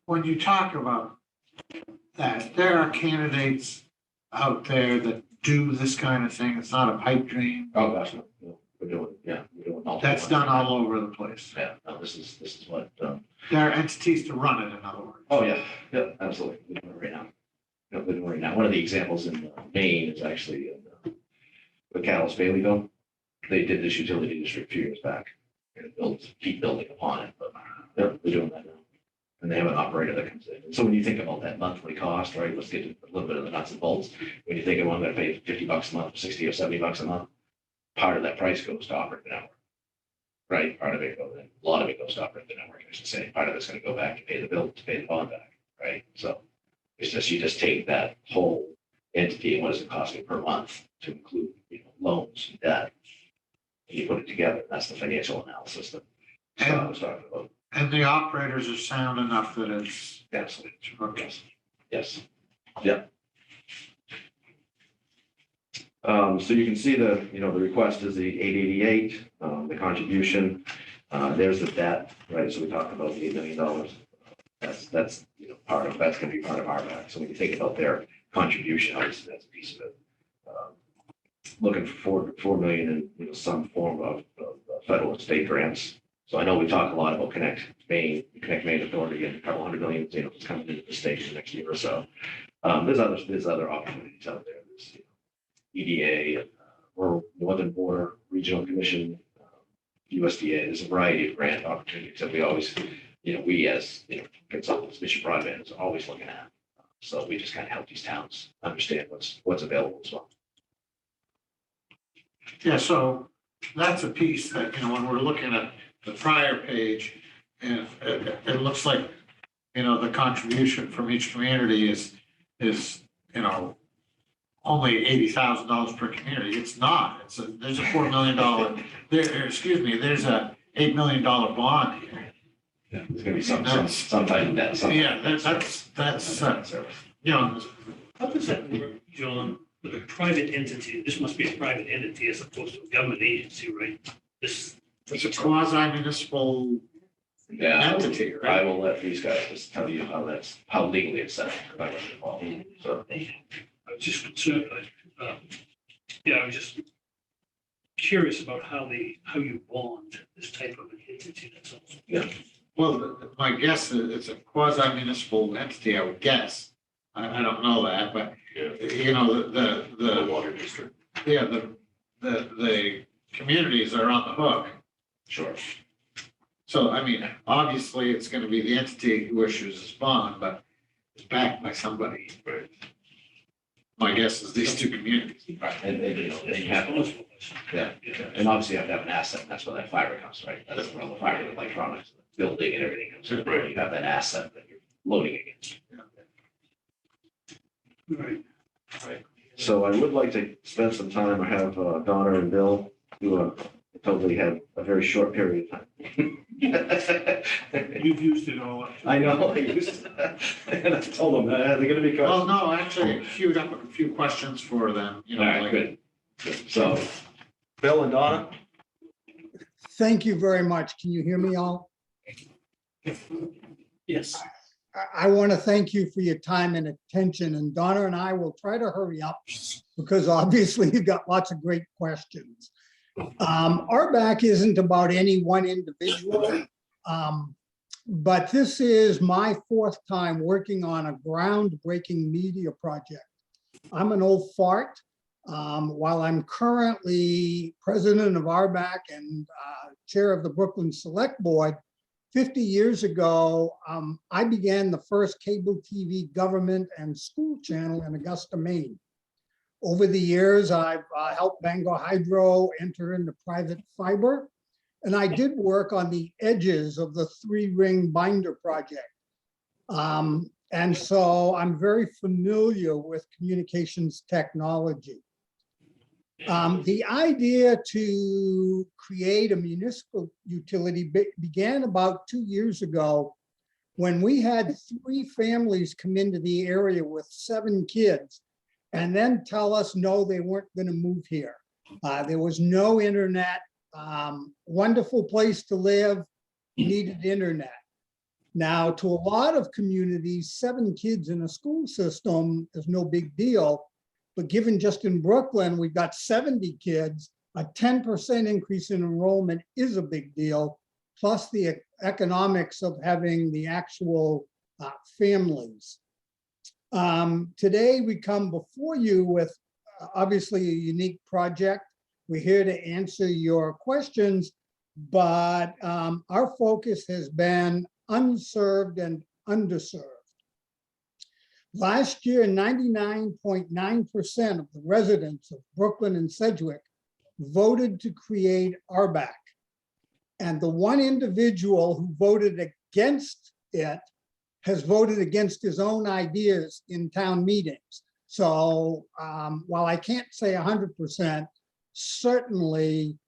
when you talk about that, there are candidates out there that do this kind of thing. It's not a pipe dream. Oh, gosh, no, we're doing multiple. That's done all over the place. Yeah, no, this is what, There are entities to run it, in other words. oh, yeah, absolutely. We're doing it right now. We're doing it right now. One of the examples in Maine is actually in the Callis Baileyville. They did this utility district a few years back and keep building upon it, but they're doing that now. And they have an operator that comes in. And so when you think about that monthly cost, right, let's get a little bit of the nuts and bolts. When you think of one that pays $50 a month, 60 or 70 bucks a month, part of that price goes to operate the network. Right? Part of it goes, a lot of it goes to operate the network, I should say. Part of it's going to go back to pay the bill, to pay the bond back, right? So it's just, you just take that whole entity and what does it cost me per month to include, loans and debt. And you put it together. That's the financial analysis that Scott was talking about. And the operators are sound enough that it's. Absolutely. Okay. Yes. Yeah. So you can see the request is the 888, the contribution. There's the debt, right? So we talked about the $8 million. That's part of, that's going to be part of our back. So when you think about their contribution, obviously that's a piece of it. Looking for $4 million in some form of federal and state grants So I know we talk a lot about Connect Maine Authority and a couple $100 million, it's coming into the state in the next year or so. There's other opportunities out there. There's EDA, or Northern Border Regional Commission, USDA. There's a variety of grant opportunities that we always, we as consultants, Mission Broadband is always looking at. So we just kind of help these towns understand what's available as well. Yeah, so that's a piece that, when we're looking at the prior page, and it looks like, the contribution from each community is, only $80,000 per community. It's not. There's a $4 million, there's a $8 million bond here. Yeah, there's gonna be some type of debt. Yeah, that's, How does that work, John, with a private entity? This must be a private entity as opposed to a government agency, right? This. it's a quasi-municipal Yeah, entity, I right? will let these guys just tell you how legally it's set. If I wasn't involved. So, I was just concerned, I was just curious about how you bond this type of an entity, that's all. Well, my guess is it's a quasi-municipal entity, I would guess. I don't know that, but, Yeah. the The water district. yeah, the communities are on the hook. sure. So, obviously, it's gonna be the entity who issues this bond, but it's backed by somebody. Right. My guess is these two communities. Right, and they have, yeah, and obviously you have to have an asset, and that's where that fiber comes, right? That's where all the fiber electronics, building and everything comes in. Right. You have that asset that you're loading against. Right. So I would like to spend some time, I have Donna and Bill, who totally had a very short period of time. You've used it all up. I know, I used to, and I told them, they're gonna be Well, questions. no, actually, I queued up a few questions for them, All right, like. good. So, Bill and Donna? Thank you very much. Can you hear me all? Yes. I want to thank you for your time and attention, and Donna and I will try to hurry up because obviously you've got lots of great questions. RBAC isn't about any one individual, but this is my fourth time working on a groundbreaking media project. I'm an old fart. While I'm currently president of RBAC and chair of the Brooklyn Select Board, 50 years ago, I began the first cable TV government and school channel in Augusta, Maine. Over the years, I've helped Bangor Hydro enter into private fiber, and I did work on the edges of the 3-ring binder project. And so I'm very familiar with communications technology. The idea to create a municipal utility began about 2 years ago when we had 3 families come into the area with 7 kids and then tell us, no, they weren't going to move here. There was no internet, wonderful place to live, needed internet. Now, to a lot of communities, 7 kids in a school system is no big deal. But given just in Brooklyn, we've got 70 kids, a 10% increase in enrollment is a big deal, plus the economics of having the actual families. Today, we come before you with obviously a unique project. We're here to answer your questions, but our focus has been unserved and underserved. Last year, 99.9% of the residents of Brooklyn and Sedgwick voted to create RBAC. And the one individual who voted against it has voted against his own ideas in town meetings. So while I can't say 100%, certainly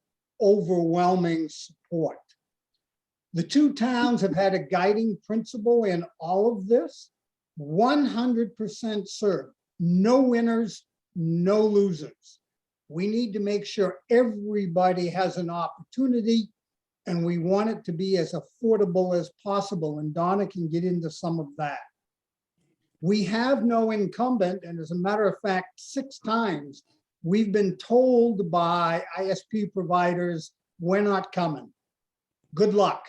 overwhelming support. The 2 towns have had a guiding principle in all of this. 100% served, no winners, no losers. We need to make sure everybody has an opportunity, and we want it to be as affordable as possible, and Donna can get into some of that. We have no incumbent, and as a matter of fact, 6 times we've been told by ISP providers, we're not coming. good luck.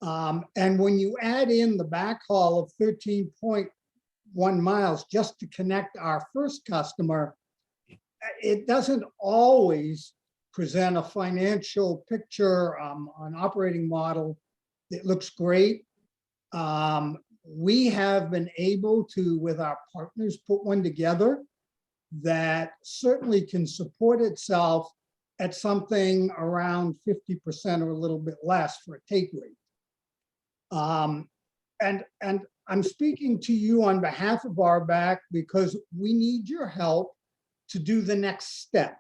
And when you add in the backhaul of 13.1 miles just to connect our first customer, it doesn't always present a financial picture, an operating model that looks great. We have been able to, with our partners, put one together that certainly can support itself at something around 50% or a little bit less for a take rate. And I'm speaking to you on behalf of RBAC because we need your help to do the next step.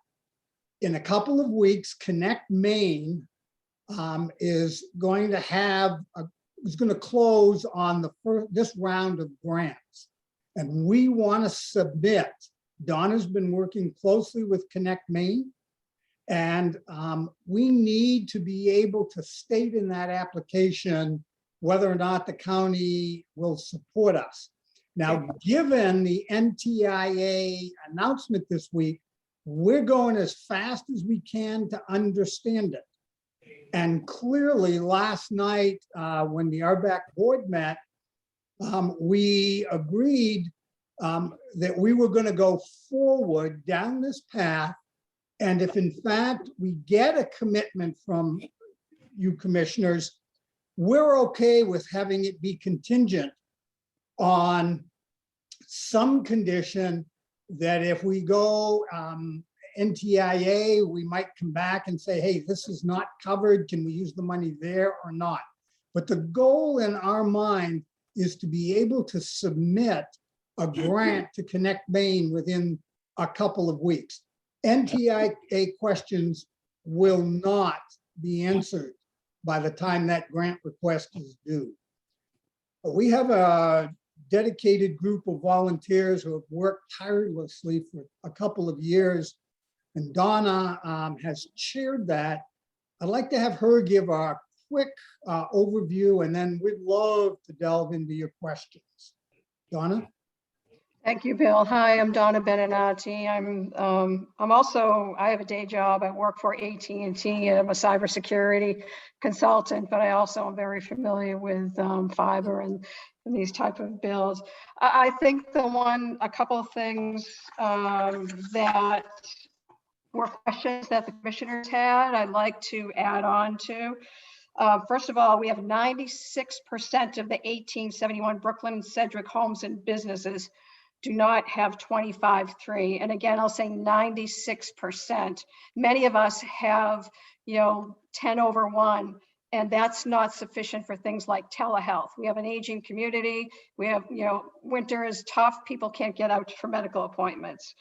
In a couple of weeks, Connect Maine is going to close on this round of grants. And we want to submit. Donna's been working closely with Connect Maine, and we need to be able to state in that application whether or not the county will support us. Now, given the NTIA announcement this week, we're going as fast as we can to understand it. And clearly last night, when the RBAC board met, we agreed that we were going to go forward down this path. And if in fact we get a commitment from you commissioners, we're okay with having it be contingent on some condition that if we go NTIA, we might come back and say, hey, this is not covered. Can we use the money there or not? But the goal in our mind is to be able to submit a grant to Connect Maine within a couple of weeks. NTIA questions will not be answered by the time that grant request is due. But we have a dedicated group of volunteers who have worked tirelessly for a couple of years, and Donna has chaired that. I'd like to have her give a quick overview, and then we'd love to delve into your questions. Donna? Thank you, Bill. Hi, I'm Donna Beninati. I have a day job. I work for AT&T. I'm a cybersecurity consultant, but I also am very familiar with fiber and these type of bills. I think a couple of things that were questions that the commissioners had, I'd like to add on to. First of all, we have 96% of the 1871 Brooklyn and Sedgwick homes and businesses do not have 25.3. And again, I'll say 96%. Many of us have, 10/1, and that's not sufficient for things like telehealth. We have an aging community. We have, winter is tough. People can't get out for medical appointments.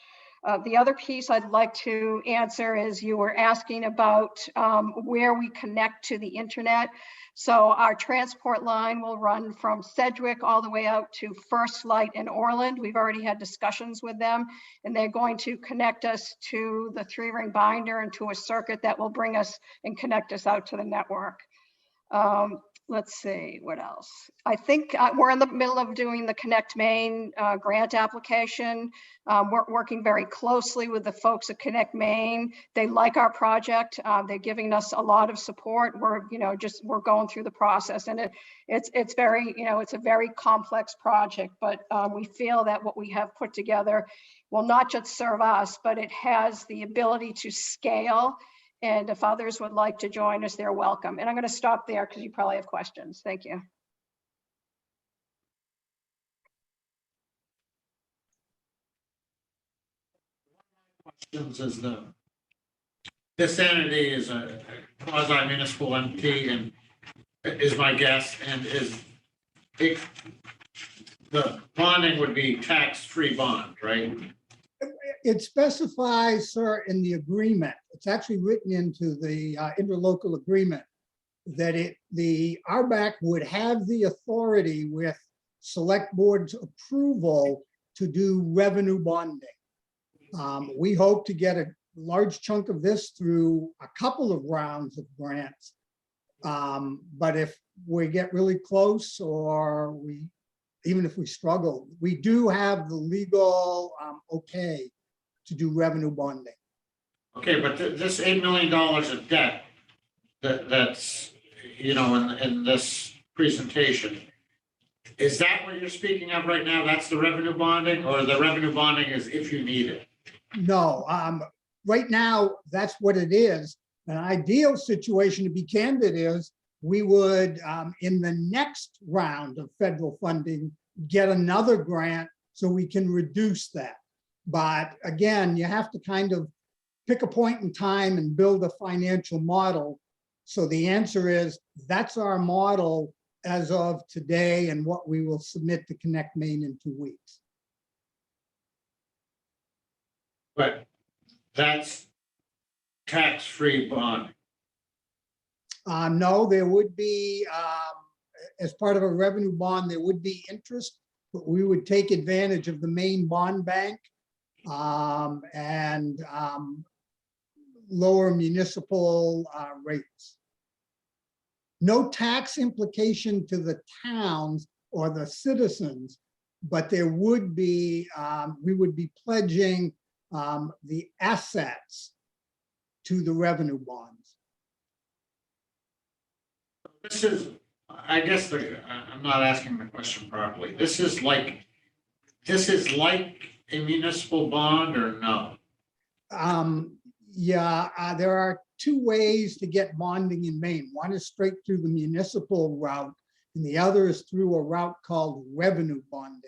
The other piece I'd like to answer is you were asking about where we connect to the internet. So our transport line will run from Sedgwick all the way out to First Light in Orland. We've already had discussions with them, and they're going to connect us to the 3-ring binder and to a circuit that will bring us and connect us out to the network. Let's see, what else? I think we're in the middle of doing the Connect Maine grant application. We're working very closely with the folks at Connect Maine. They like our project. They're giving us a lot of support. We're going through the process, and it's very, it's a very complex project, but we feel that what we have put together will not just serve us, but it has the ability to scale. And if others would like to join us, they're welcome. And I'm going to stop there because you probably have questions. Thank you. Questions is this entity is a quasi-municipal entity, and is my guess, and the bonding would be tax-free bond, right? It specifies, sir, in the agreement, it's actually written into the interlocal agreement that the RBAC would have the authority with select board's approval to do revenue bonding. We hope to get a large chunk of this through a couple of rounds of grants. But if we get really close, or even if we struggle, we do have the legal okay to do revenue bonding. Okay, but this $8 million of debt that's, in this presentation. Is that what you're speaking of right now? That's the revenue bonding, or the revenue bonding is if you need it? No, right now, that's what it is. An ideal situation, to be candid, is we would, in the next round of federal funding, get another grant so we can reduce that. But again, you have to kind of pick a point in time and build a financial model. So the answer is, that's our model as of today and what we will submit to Connect Maine in 2 weeks. But that's tax-free bond. No, there would be, as part of a revenue bond, there would be interest, but we would take advantage of the Maine Bond Bank and lower municipal rates. No tax implication to the towns or the citizens, but there would be, we would be pledging the assets to the revenue bonds. This is, I guess, I'm not asking the question properly. This is like a municipal bond, or no? Yeah, there are 2 ways to get bonding in Maine. One is straight through the municipal route, and the other is through a route called revenue bonding.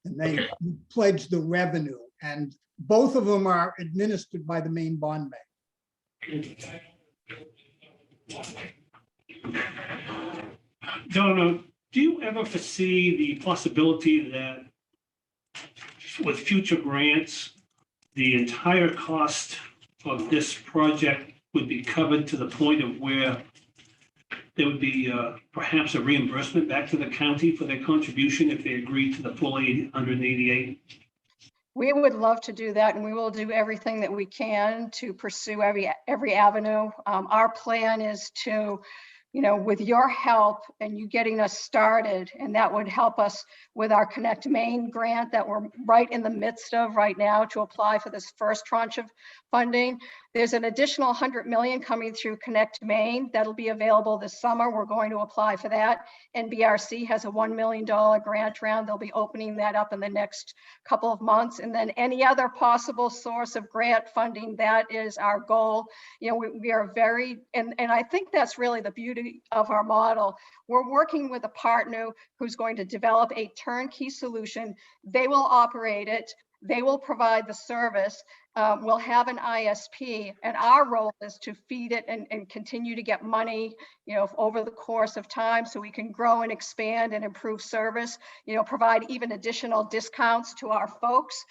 And they pledge the revenue, and both of them are administered by the Maine Bond Bank. Donna, do you ever foresee the possibility that with future grants, the entire cost of this project would be covered to the point of where there would be perhaps a reimbursement back to the county for their contribution if they agreed to the full 888? We would love to do that, and we will do everything that we can to pursue every avenue. Our plan is to, with your help and you getting us started, and that would help us with our Connect Maine grant that we're right in the midst of right now to apply for this first tranche of funding. There's an additional 100 million coming through Connect Maine that'll be available this summer. We're going to apply for that. NBRC has a $1 million grant round. They'll be opening that up in the next couple of months. And then any other possible source of grant funding, that is our goal. We are very, and I think that's really the beauty of our model. We're working with a partner who's going to develop a turnkey solution. They will operate it. They will provide the service. We'll have an ISP, and our role is to feed it and continue to get money, over the course of time, so we can grow and expand and improve service, provide even additional discounts to our folks.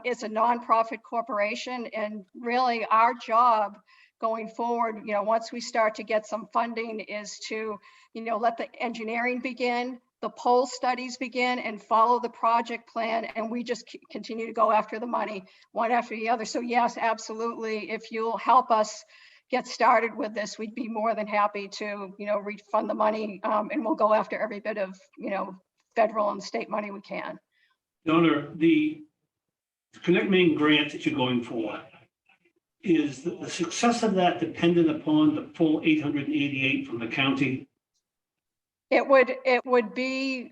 It's a nonprofit corporation, and really our job going forward, once we start to get some funding, is to, let the engineering begin, the poll studies begin, and follow the project plan, and we just continue to go after the money one after the other. So yes, absolutely, if you'll help us get started with this, we'd be more than happy to, refund the money, and we'll go after every bit of, federal and state money we can. Donna, the Connect Maine grant that you're going for, is the success of that dependent upon the full 888 from the county? It would be,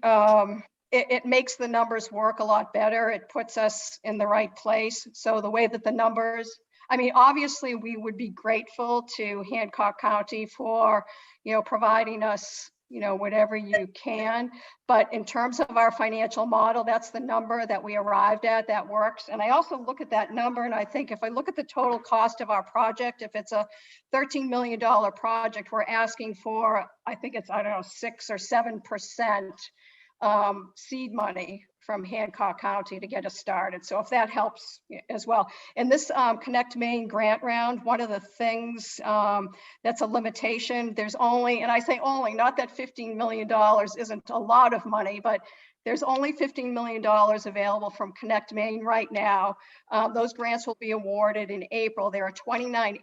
it makes the numbers work a lot better. It puts us in the right place. So the way that the numbers, obviously we would be grateful to Hancock County for, providing us, whatever you can. But in terms of our financial model, that's the number that we arrived at that works. And I also look at that number, and I think if I look at the total cost of our project, if it's a $13 million project, we're asking for, I think it's, 6 or 7% seed money from Hancock County to get us started. So if that helps as well. And this Connect Maine grant round, one of the things that's a limitation, there's only, and I say only, not that $15 million isn't a lot of money, but there's only $15 million available from Connect Maine right now. Those grants will be awarded in April. There are 29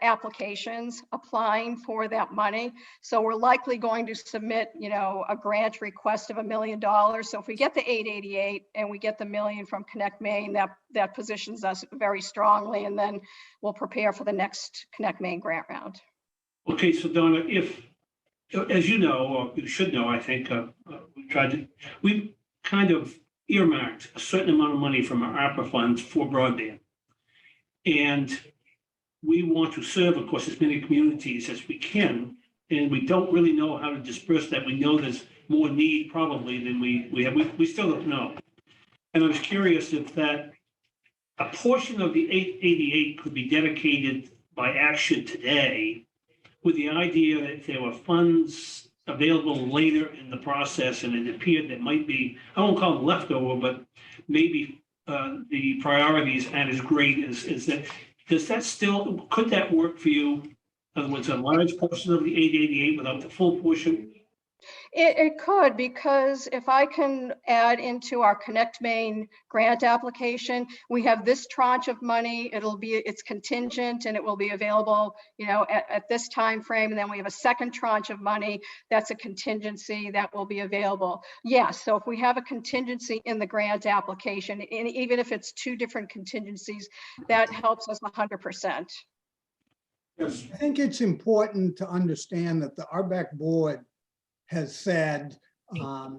applications applying for that money. So we're likely going to submit, a grant request of $1 million. So if we get the 888 and we get the $1 million from Connect Maine, that positions us very strongly. And then we'll prepare for the next Connect Maine grant round. Okay, so Donna, if, as you know, or you should know, I think, we kind of earmarked a certain amount of money from our ARPA funds for broadband. And we want to serve, of course, as many communities as we can, and we don't really know how to disperse that. We know there's more need probably than we have. We still don't know. And I was curious if that, a portion of the 888 could be dedicated by action today with the idea that if there were funds available later in the process and it appeared that might be, I won't call them leftover, but maybe the priorities aren't as great as that. Does that still, could that work for you? In other words, a large portion of the 888 without the full portion? It could, because if I can add into our Connect Maine grant application, we have this tranche of money, it's contingent and it will be available, at this time frame. And then we have a second tranche of money that's a contingency that will be available. Yes, so if we have a contingency in the grant application, and even if it's two different contingencies, that helps us 100%. I think it's important to understand that the RBAC board has said,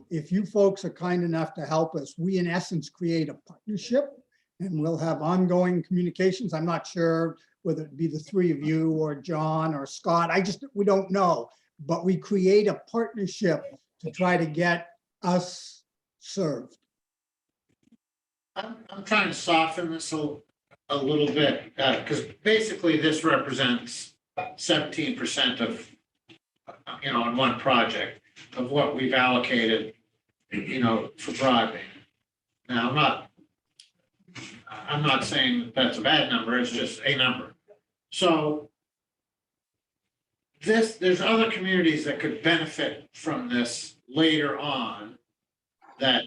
if you folks are kind enough to help us, we in essence create a partnership and we'll have ongoing communications. I'm not sure whether it be the three of you or John or Scott. We don't know, but we create a partnership to try to get us served. I'm trying to soften this a little bit, because basically this represents 17% of, on one project of what we've allocated, for broadband. Now, I'm not saying that's a bad number, it's just a number. So there's other communities that could benefit from this later on that,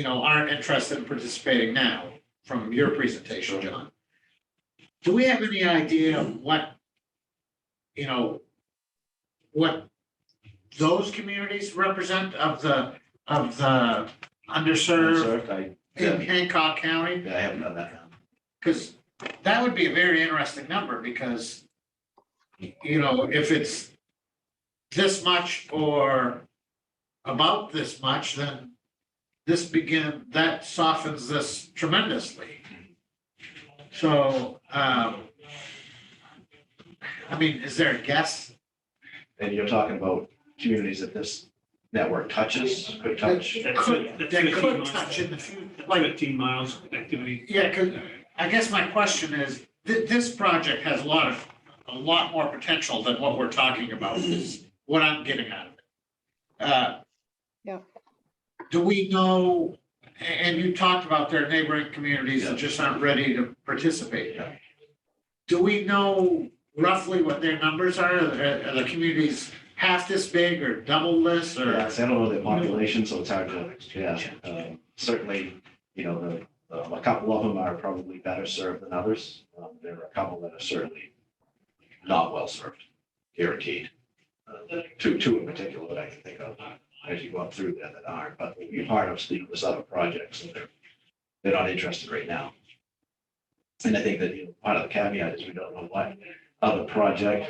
aren't interested in participating now from your presentation, John. Do we have any idea of what those communities represent of the underserved in Hancock County? Yeah, I haven't done that. Because that would be a very interesting number because, if it's this much or about this much, then that softens this tremendously. So, is there a guess? And you're talking about communities that this network touches, could touch. That could touch in the future, like 15 miles connectivity. Yeah, because I guess my question is, this project has a lot more potential than what we're talking about, is what I'm getting out of it. Yeah. Do we know, and you talked about their neighboring communities that just aren't ready to participate. Yeah. Do we know roughly what their numbers are? Are the communities half this big or double this or? Yes, I don't know the population, so it's hard to, certainly, a couple of them are probably better served than others. There are a couple that are certainly not well served, guaranteed. Two in particular that I can think of as you go up through there that aren't, but you're part of this other project, so they're not interested right now. And I think that part of the caveat is we don't know what other project,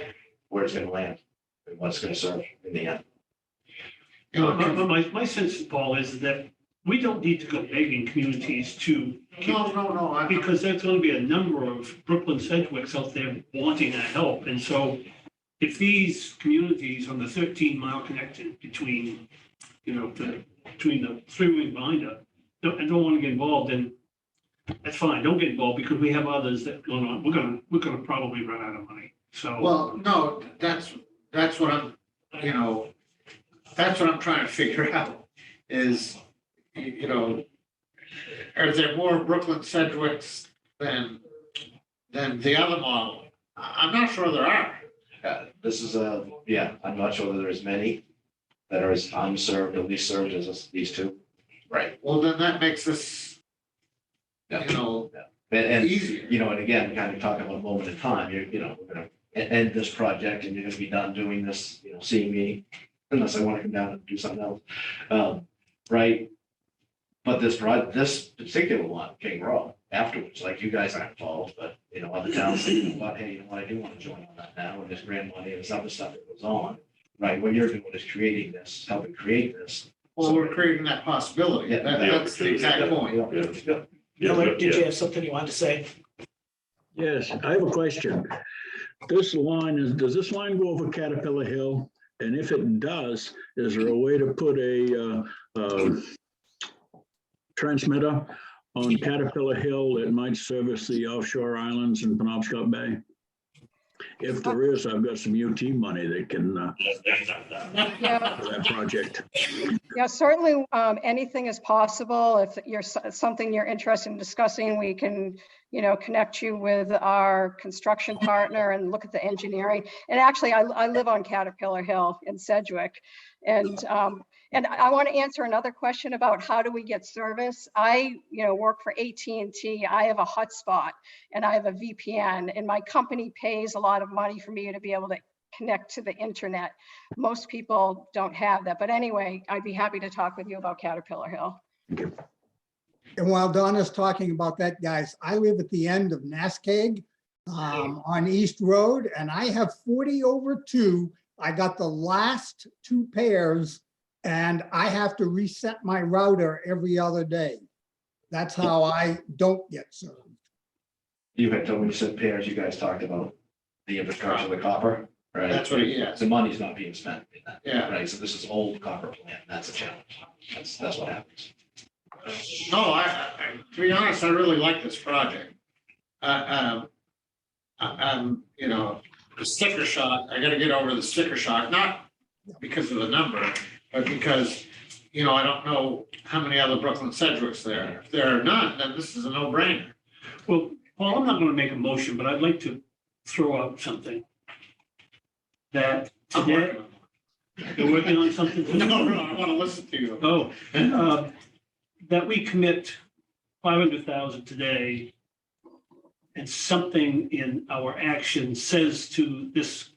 where it's going to land, and what's going to serve in the end. My sense, Paul, is that we don't need to go begging communities to. No. Because there's going to be a number of Brooklyn Sedgwicks out there wanting our help. And so if these communities on the 13-mile connection between, between the three-wing binder don't want to get involved, then that's fine. Don't get involved because we have others that going on. We're going to probably run out of money. So. Well, no, that's what I'm, that's what I'm trying to figure out is, are there more Brooklyn Sedgwicks than the other model? I'm not sure there are. This is I'm not sure that there's many that are as unserved, at least served as these two. Right. Well, then that makes this, And easier. And again, kind of talking about a moment in time, we're going to end this project and you're going to be done doing this, seeing me, unless I want to come down and do something else. Right. But this particular one, King Row, afterwards, like you guys aren't involved, but, you know, other towns say, you know what, hey, you know what, I do want to join on that now, and there's grant money, and there's other stuff that goes on. Right, what you're doing is creating this, helping create this. Well, we're creating that possibility. Yeah. That's the exact point. Miller, did you have something you wanted to say? Yes, I have a question. Does this line go over Caterpillar Hill? And if it does, is there a way to put a transmitter on Caterpillar Hill that might service the offshore islands in Penobscot Bay? If there is, I've got some UT money that can, Yeah, for that project. yeah, certainly, anything is possible. If something you're interested in discussing, we can, connect you with our construction partner and look at the engineering. And actually, I live on Caterpillar Hill in Sedgwick. And I want to answer another question about how do we get service. I, work for AT&T. I have a hotspot and I have a VPN, and my company pays a lot of money for me to be able to connect to the internet. Most people don't have that. But anyway, I'd be happy to talk with you about Caterpillar Hill. And while Donna's talking about that, guys, I live at the end of Naskeg on East Road, and I have 40/2. I got the last 2 pairs, and I have to reset my router every other day. That's how I don't get served. You had told me you said pairs, you guys talked about the infrastructure of the copper, right? That's what, yeah. The money's not being spent in that. Yeah. Right, so this is old copper plant, that's a challenge. That's what happens. No, to be honest, I really like this project. The sticker shock, I gotta get over the sticker shock, not because of the number, but because, I don't know how many other Brooklyn Sedgwicks there are. If there are none, then this is a no-brainer. Well, Paul, I'm not going to make a motion, but I'd like to throw out something. That I'm today, working on you're working on something? it. No, I want to listen to you. Oh, that we commit 500,000 today, and something in our action says to this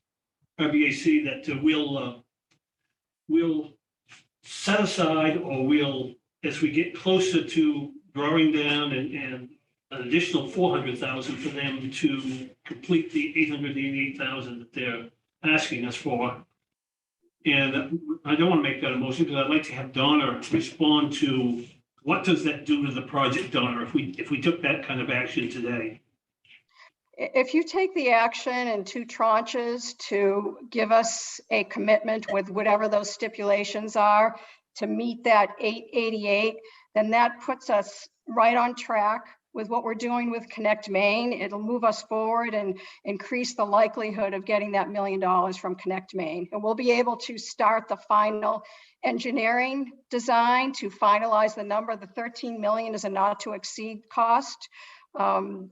RBAC that we'll set aside, or we'll, as we get closer to drawing down and an additional 400,000 for them to complete the 888,000 that they're asking us for. And I don't want to make that a motion because I'd like to have Donna respond to what does that do to the project, Donna, if we took that kind of action today? If you take the action in 2 tranches to give us a commitment with whatever those stipulations are to meet that 888, then that puts us right on track with what we're doing with Connect Maine. It'll move us forward and increase the likelihood of getting that $1 million from Connect Maine. And we'll be able to start the final engineering design to finalize the number. The 13 million is a not to exceed cost.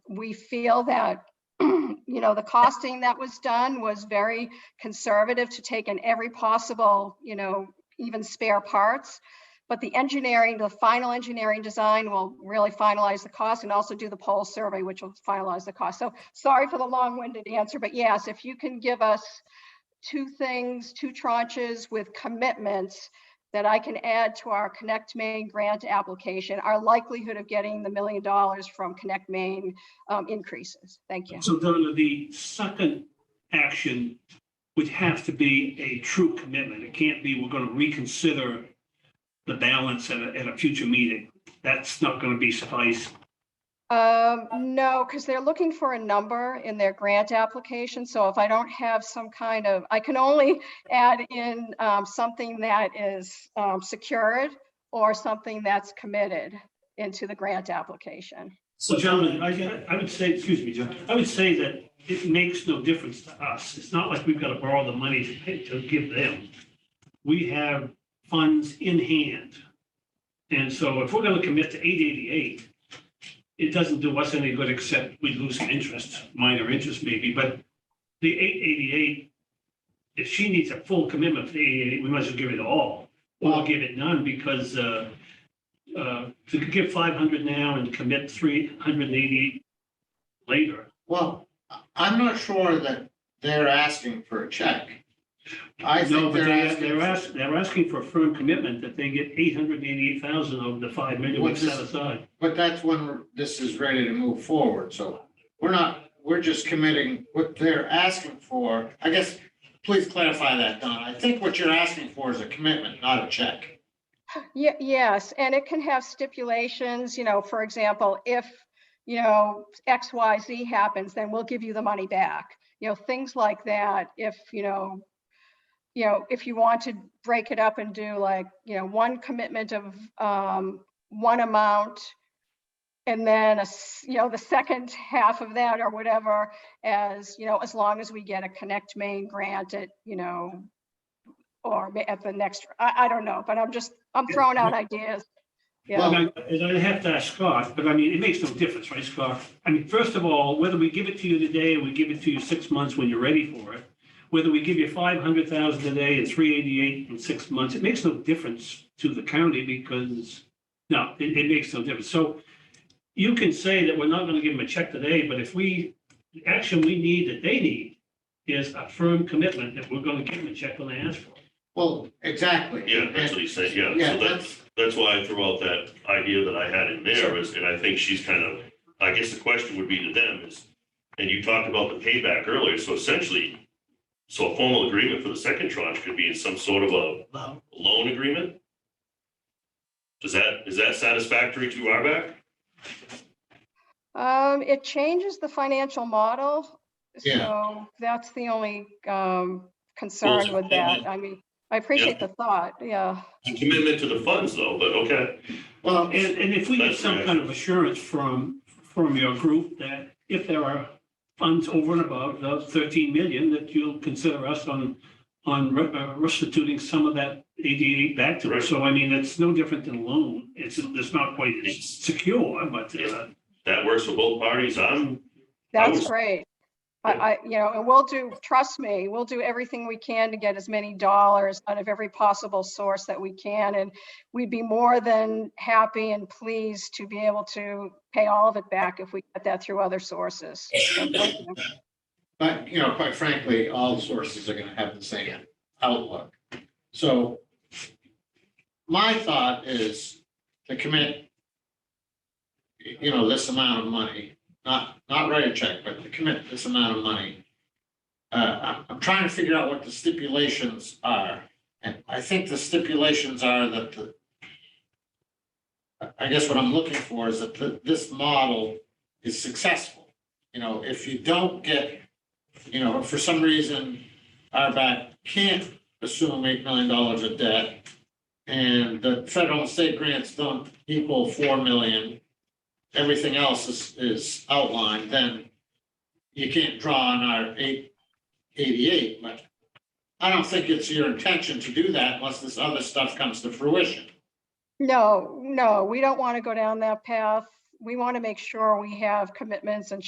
We feel that the costing that was done was very conservative to take in every possible, even spare parts. But the final engineering design will really finalize the cost, and also do the pole survey, which will finalize the cost. So sorry for the long-winded answer, but yes, if you can give us 2 things, 2 tranches with commitments that I can add to our Connect Maine grant application, our likelihood of getting the $1 million from Connect Maine increases. Thank you. So Donna, the second action would have to be a true commitment. It can't be, we're going to reconsider the balance at a future meeting. That's not going to be suffice. No, because they're looking for a number in their grant application. So if I don't have some kind of, I can only add in something that is secured or something that's committed into the grant application. So gentlemen, I would say, excuse me, John, I would say that it makes no difference to us. It's not like we've got to borrow the money to give them. We have funds in hand. And so if we're going to commit to 888, it doesn't do us any good except we lose some interest, minor interest maybe, but the 888, if she needs a full commitment for 888, we might as well give it all, or give it none, because to give 500 now and commit 388 later. Well, I'm not sure that they're asking for a check. I No, think but they're asking. they're asking for a firm commitment that they get 888,000 of the 5 million we've set aside. But that's when this is ready to move forward, so we're just committing what they're asking for. I guess, please clarify that, Don. I think what you're asking for is a commitment, not a check. Yeah, yes, and it can have stipulations, for example, if, XYZ happens, then we'll give you the money back. Things like that. If, if you want to break it up and do like, one commitment of one amount, and then, the second half of that or whatever, as long as we get a Connect Maine grant at, or at the next, I don't know, but I'm throwing out ideas. Yeah. And I have to ask Scott, but I mean, it makes no difference, right, Scott? I mean, first of all, whether we give it to you today or we give it to you 6 months when you're ready for it, whether we give you 500,000 today and 388 in 6 months, it makes no difference to the county because, no, it makes no difference. So you can say that we're not going to give them a check today, but if the action we need that they need is a firm commitment that we're going to give them a check when they ask for it. Well, exactly. Yeah, that's what he's saying, yeah. Yeah, So that's why I threw out that idea that I had in there is, and I think she's kind of, I guess the question would be to them is, and you talked about the payback earlier, so essentially, so a formal agreement for the second tranche could be in some sort of a loan agreement? Is that satisfactory to RBAC? It changes the financial model. Yeah. So that's the only concern with that. I mean, I appreciate the thought, yeah. It's a commitment to the funds though, but okay. Well, And if we get That's some right. kind of assurance from your group that if there are funds over and above the 13 million, that you'll consider us on restituting some of that 88 back to us. Right. So I mean, it's no different than a loan. It's not quite as secure, but That works for both parties. That's great. And trust me, we'll do everything we can to get as many dollars out of every possible source that we can. And we'd be more than happy and pleased to be able to pay all of it back if we get that through other sources. So thank you. but, quite frankly, all sources are gonna have the same outlook. So my thought is to commit, this amount of money, not write a check, but to commit this amount of money. I'm trying to figure out what the stipulations are. And I think the stipulations are that I guess what I'm looking for is that this model is successful. If you don't get, if for some reason RBAC can't assume $8 million of debt and the federal and state grants don't equal 4 million, everything else is outlined, then you can't draw on our 888, but I don't think it's your intention to do that unless this other stuff comes to fruition. No, we don't want to go down that path. We want to make sure we have commitments and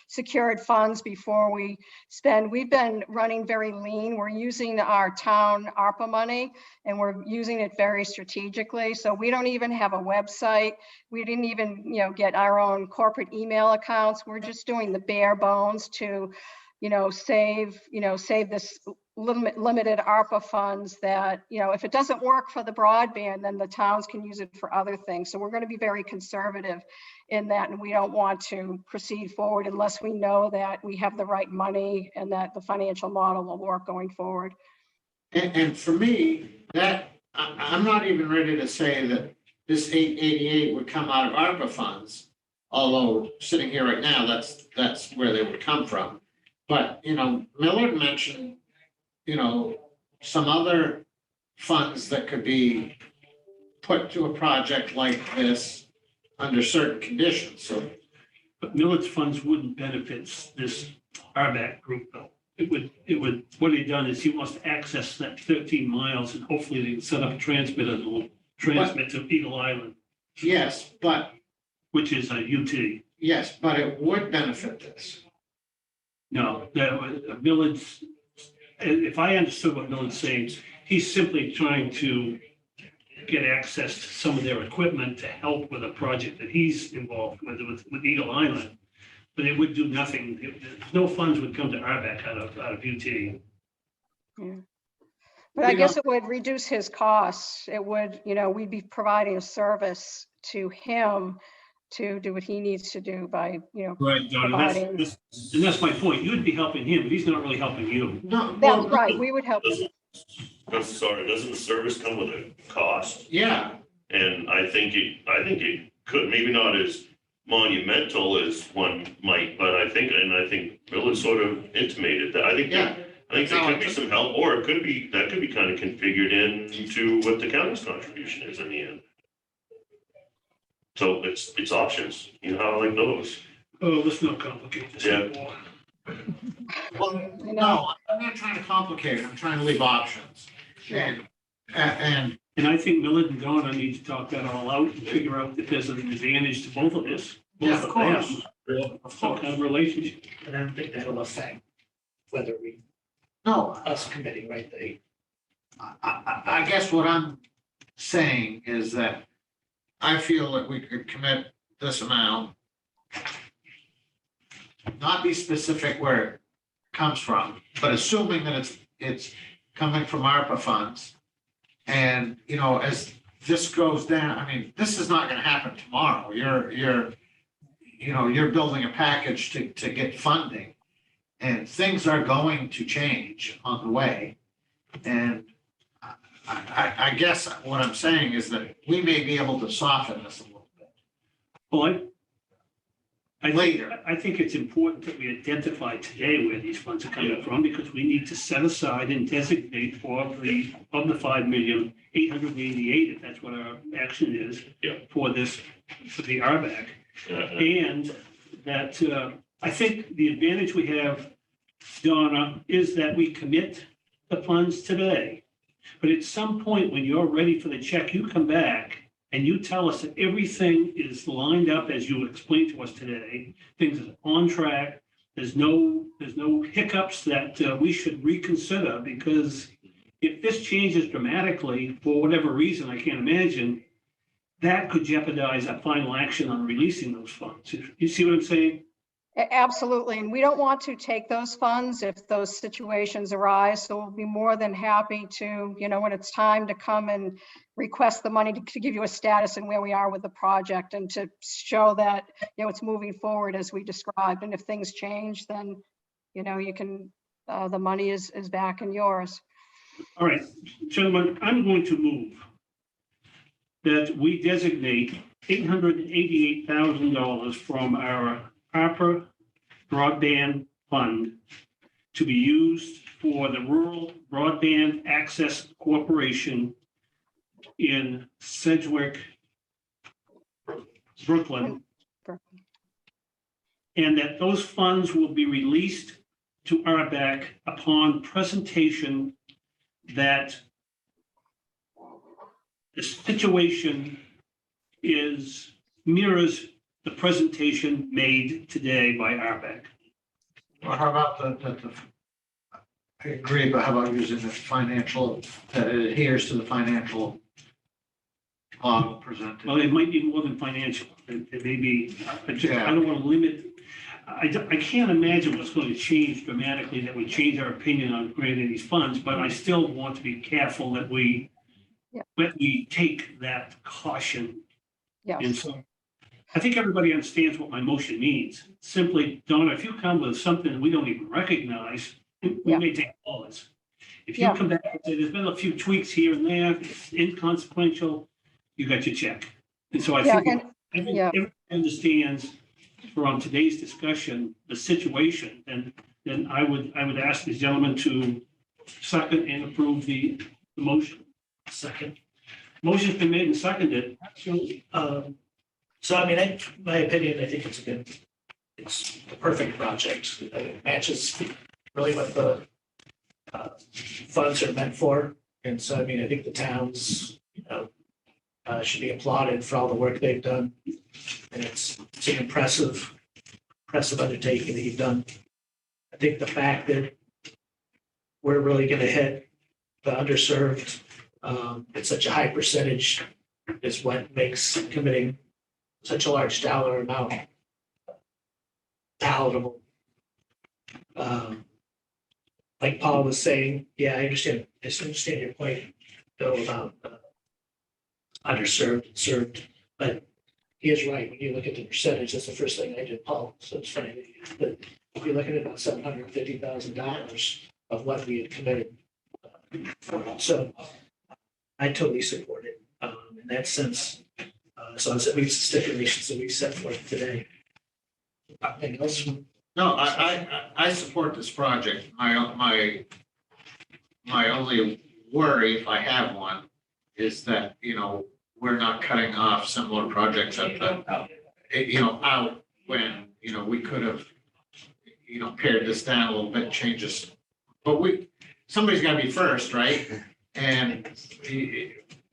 secured funds before we spend. We've been running very lean. We're using our town ARPA money and we're using it very strategically. So we don't even have a website. We didn't even, get our own corporate email accounts. We're just doing the bare bones to, save this limited ARPA funds that, if it doesn't work for the broadband, then the towns can use it for other things. So we're going to be very conservative in that, and we don't want to proceed forward unless we know that we have the right money and that the financial model will work going forward. And for me, that I'm not even ready to say that this 888 would come out of ARPA funds, although sitting here right now, that's where they would come from. But, Millard mentioned, some other funds that could be put to a project like this under certain conditions. So, but Millard's funds wouldn't benefit this RBAC group though. It would, what he'd done is he wants to access that 13 miles and hopefully they can set up a transmitter that will transmit to Eagle Island, yes, but which is a UT. yes, but it would benefit this. No, Millard's, if I understood what Millard's saying, he's simply trying to get access to some of their equipment to help with a project that he's involved with Eagle Island. But it would do nothing. No funds would come to RBAC out of UT. But I guess it would reduce his costs. It would, we'd be providing a service to him to do what he needs to do by, Right, John, and providing. that's my point. You'd be helping him, but he's not really helping you. No, That's well, right, we would help. Sorry, doesn't the service come with a cost? yeah, And I think it could, maybe not as monumental as one might, but I think Bill has sort of intimated that. I think yeah. there could be some help, or that could be kind of configured into what the county's contribution is in the end. So it's options, you know how I like those. Oh, let's not complicate this Yeah. anymore. Well, no, I'm not trying to complicate it. I'm trying to leave options. And And I think Millard and Donna need to talk that all out and figure out that there's an advantage to both of this. Yeah, both of course. them, or some kind of relationship. And I don't think that'll affect whether we, no, us committing, right? I guess what I'm saying is that I feel that we could commit this amount, not be specific where it comes from, but assuming that it's coming from ARPA funds. And, as this goes down, I mean, this is not gonna happen tomorrow. You're building a package to get funding. And things are going to change on the way. And I guess what I'm saying is that we may be able to soften this a little bit. Well, Later. I think it's important that we identify today where these funds are coming from, because we need to set aside and designate of the 5,888,000, if that's what our action is. Yeah. For the RBAC. And that, I think the advantage we have, Donna, is that we commit the funds today. But at some point, when you're ready for the check, you come back and you tell us that everything is lined up as you explained to us today. Things are on track. There's no hiccups that we should reconsider, because if this changes dramatically for whatever reason, I can't imagine, that could jeopardize our final action on releasing those funds. You see what I'm saying? Absolutely, and we don't want to take those funds if those situations arise. So we'll be more than happy to, when it's time to come and request the money to give you a status and where we are with the project, and to show that, it's moving forward as we described. And if things change, then, you can, the money is back in yours. All right, gentlemen, I'm going to move that we designate $888,000 from our ARPA broadband fund to be used for the Rural Broadband Access Corporation in Sedgwick, Brooklyn, and that those funds will be released to RBAC upon presentation that the situation mirrors the presentation made today by RBAC. Or how about I agree, but how about using the financial, that it adheres to the financial model presented? Well, it might be more than financial. It may be, I don't want to limit, I can't imagine what's going to change dramatically that would change our opinion on granting these funds, but I still want to be careful that we take that caution. Yes. And so I think everybody understands what my motion means. Simply, Donna, if you come with something we don't even recognize, we may take pause. If you come back and say, there's been a few tweaks here and there, it's inconsequential, you got your check. And so I think everyone understands from today's discussion, the situation, and then I would ask these gentlemen to second and approve the motion. Second. Motion's been made and seconded. So I mean, my opinion, I think it's the perfect project. It matches really what the funds are meant for. And so, I mean, I think the towns, should be applauded for all the work they've done. And it's an impressive undertaking that you've done. I think the fact that we're really going to hit the underserved at such a high percentage is what makes committing such a large dollar amount palatable. like Paul was saying, yeah, I understand your point, Bill, about underserved, served, but he is right. When you look at the percentage, that's the first thing I did, Paul, so it's funny. But if you're looking at about $750,000 of what we had committed. So I totally support it in that sense. So it's at least the stipulations that we set forth today. Anything else? No, I support this project. My only worry, if I have one, is that, we're not cutting off similar projects at out when, we could have, pared this down a little bit, changes. But somebody's gotta be first, right? And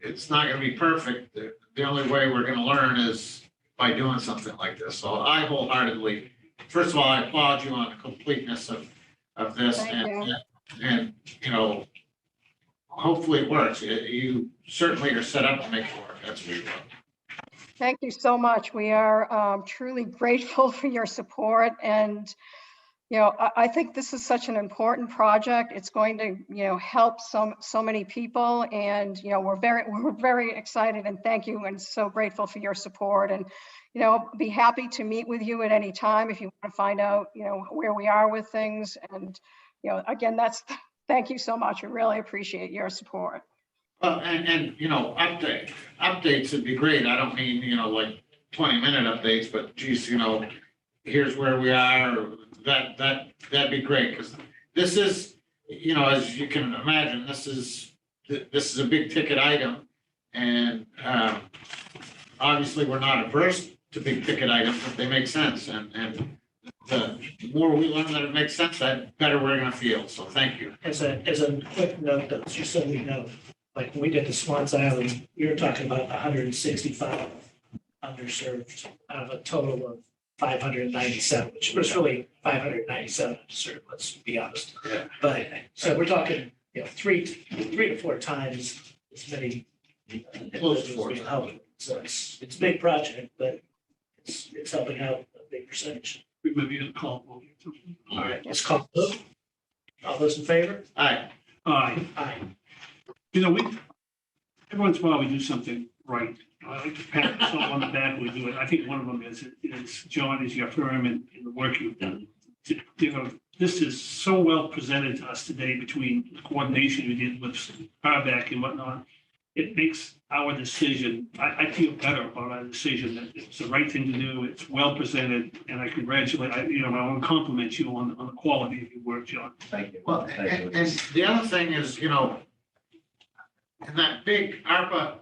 it's not gonna be perfect. The only way we're gonna learn is by doing something like this. So I wholeheartedly, first of all, I applaud you on the completeness of this Thank and, hopefully it works. You certainly are set up to make it work. That's for sure. Thank you so much. We are truly grateful for your support. And, I think this is such an important project. It's going to, help so many people. And, we're very excited and thank you and so grateful for your support. And, be happy to meet with you at any time if you want to find out, where we are with things. And, again, thank you so much. We really appreciate your support. Well, and updates would be great. I don't mean, like 20-minute updates, but geez, here's where we are. That'd be great, because this is, as you can imagine, this is a big ticket item. And obviously, we're not averse to big ticket items if they make sense. And the more we learn that it makes sense, the better we're gonna feel. So thank you. As a quick note, though, just so we know, like when we did the Swans Island, we were talking about 165 underserved out of a total of 597, which was really 597 underserved, let's be honest. Yeah. But, so we're talking, three to four times as many. Close to individuals 4 being helped. So it's a big project, but it's helping out a big percentage. We may be a call. All right, let's call it. Vote. All those in favor? Aye. Aye. Aye. Every once in a while, we do something right. I like to pat someone on the back when we do it. I think one of them is John, is your firm and the work you've done. This is so well presented to us today between the coordination we did with Harback and whatnot. It makes our decision, I feel better about our decision that it's the right thing to do. It's well presented, and I congratulate, I want to compliment you on the quality of your work, John. Thank you. Well, and the other thing is, in that big ARPA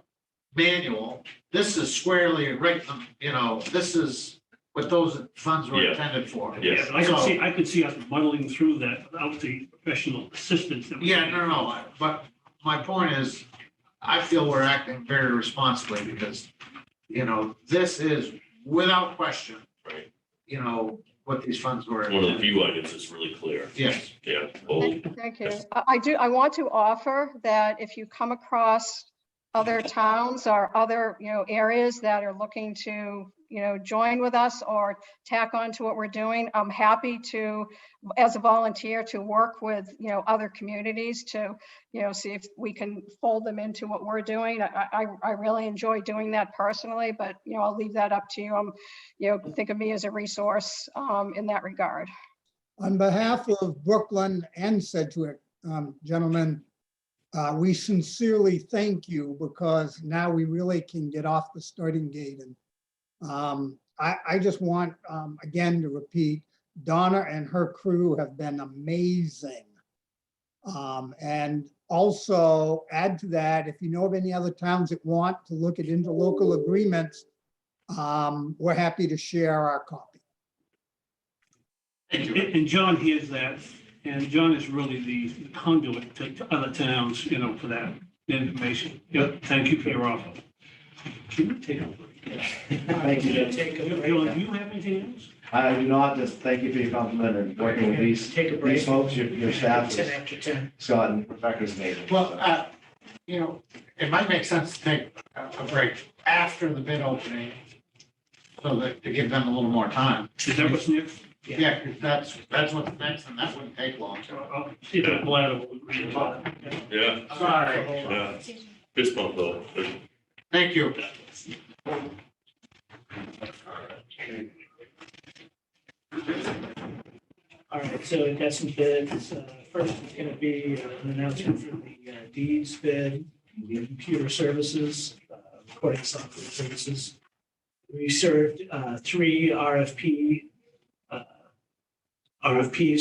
manual, this is squarely written, this is what those funds were Yeah. intended for. Yes. Yeah, I could see us muddling through that without the professional assistance. That we Yeah, need. no, but my point is, I feel we're acting very responsibly because, this is without question, Right. what these funds were. One of the few items that's really clear. Yes. Yeah. Bold. Thank you. I want to offer that if you come across other towns or other, areas that are looking to, join with us or tack on to what we're doing, I'm happy to, as a volunteer, to work with, other communities to, see if we can fold them into what we're doing. I really enjoy doing that personally, but, I'll leave that up to you. Think of me as a resource in that regard. On behalf of Brooklyn and Sedgwick, gentlemen, we sincerely thank you because now we really can get off the starting gate. And I just want, again, to repeat, Donna and her crew have been amazing. And also add to that, if you know of any other towns that want to look at interlocal agreements, we're happy to share our copy. And John hears that, and John is really the conduit to other towns, for that information. Yep, thank you for your offer. Can you take a break? Thank you. Bill, do you have anything else? I do not, just thank you for your compliment and working with Take a break. these folks, your staff, 10 after 10. Scott and Rebecca's amazing. Well, it might make sense to take a break after the bid opening so that to give them a little more time. Is that what's next? Yeah, 'cause that's what's next, and that wouldn't take long. I'll see if the bladder will agree to that. Yeah, Sorry. yeah. Fist bump though. Thank you. All right, so we've got some bids. First is going to be an announcement for the deeds bid, the computer services, recording software services. We served three RFPs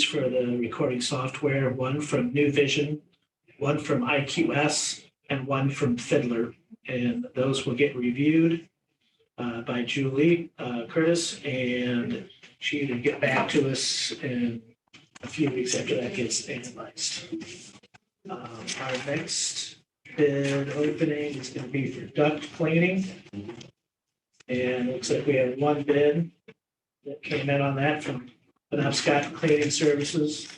for the recording software, one from New Vision, one from IQS, and one from Fiddler. And those will get reviewed by Julie Curtis, and she will get back to us in a few weeks after that gets analyzed. Our next bid opening is going to be for duct cleaning. And it looks like we have one bid that came in on that from Penobscot Cleaning Services.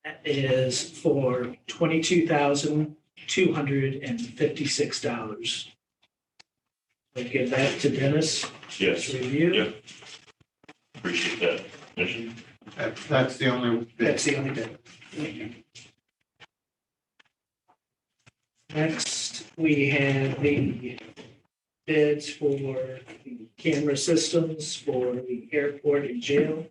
That is for $22,256. I'll give that to Dennis Yes, to review. yeah. Appreciate that, Commissioner. That's the only bit. That's the only bid. Next, we have the bids for the camera systems for the airport and jail.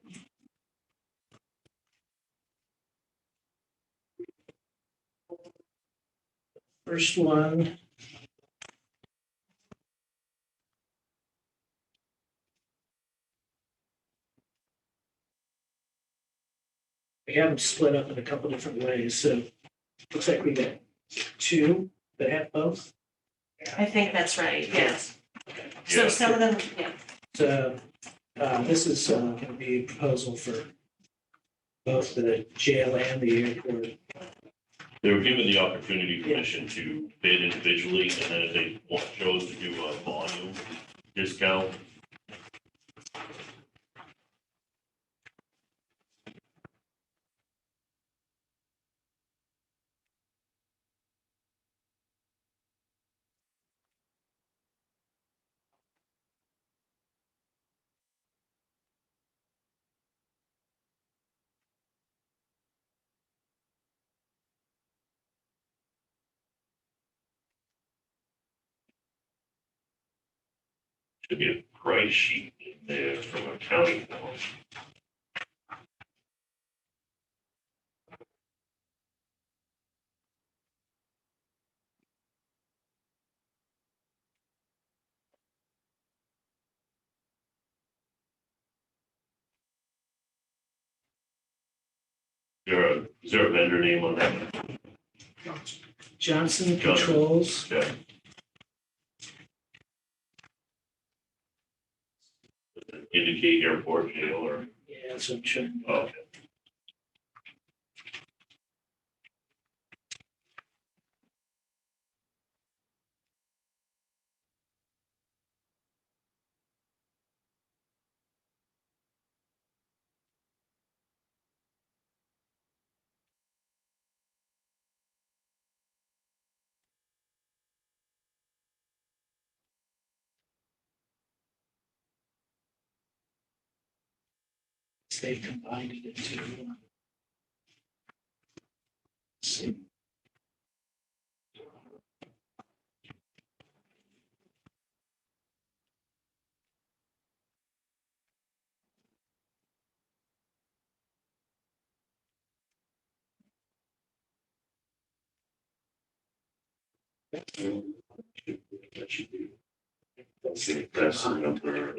First one. We have them split up in a couple different ways, so looks like we got two that have both. I think that's right, yes. So Yeah. some of them, yeah, So this is going to be a proposal for both the jail and the airport. They were given the opportunity, Commission, to bid individually, and then if they chose to do a volume discount, should be a price sheet in there from accounting. Is there a vendor name on that? Johnson Controls. Okay. Indicate airport jail or, Yeah, that's what I'm sure. okay. They combined it into. See. That should be. That's the number.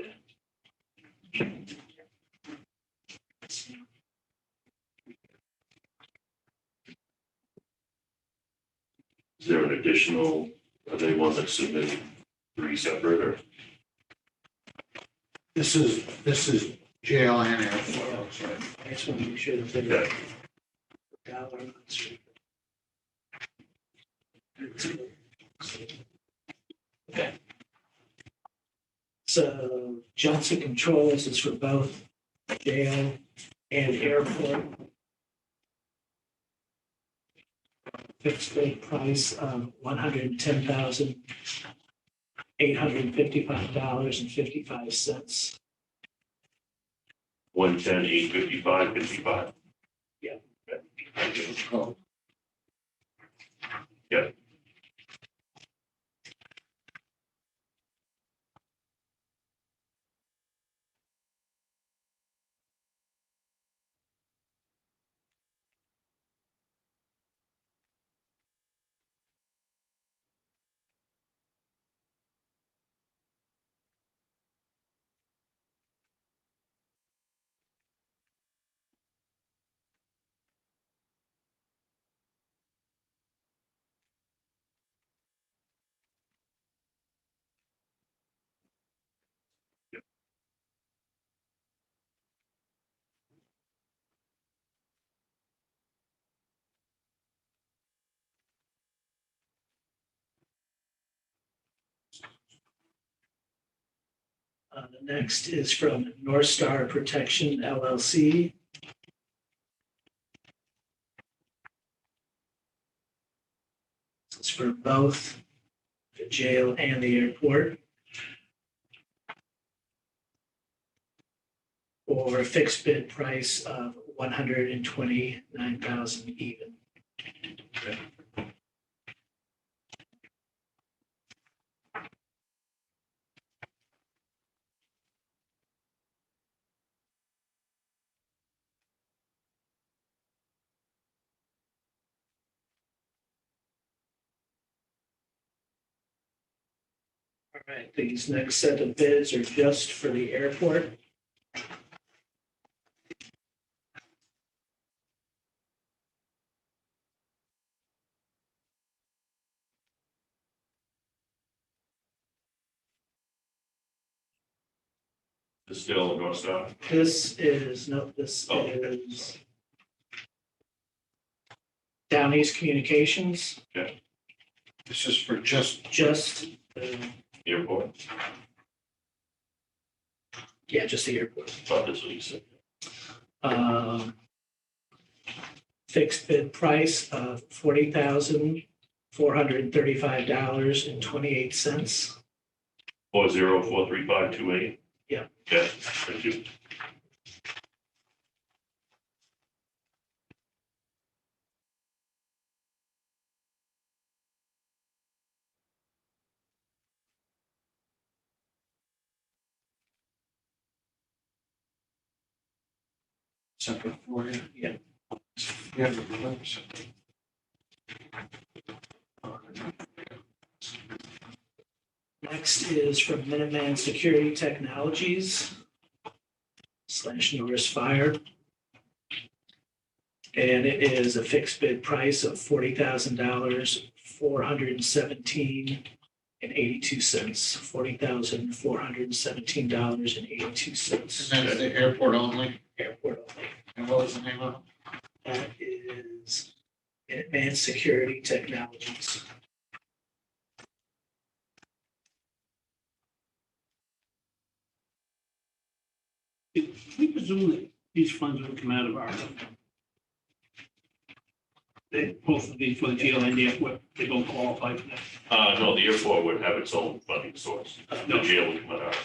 Is there an additional, are they one that submitted three separate or? This is jail and airport. I just want to make sure that they Okay. got dollar amounts. Okay. So Johnson Controls is for both jail and airport. Fixed bid price of $110,855.55. 110, 855, 55. Yeah. Thank you. Oh, The next is from North Star Protection LLC. It's for both the jail and the airport. For a fixed bid price of $129,000 even. All right, these next set of bids are just for the airport. Is still North Star? This is Down East Communications, this is for just, just, Airport. yeah, just the airport. Thought that's what you said. Fixed bid price of $40,435.28. 4043528. Yeah. Okay, thank you. separate for you. Yeah. Yeah. the clips. Next is from Minuteman Security Technologies / Norris Fire. And it is a fixed bid price of $40,000, $417.82. $40,417.82. And that's the airport only. Airport only. And what was the name of it? That is Advanced Security Technologies. We presume that these funds will come out of our. Both of these for the jail and the airport, they both qualify for that. No, the airport would have its own funding source. The jail would come out of.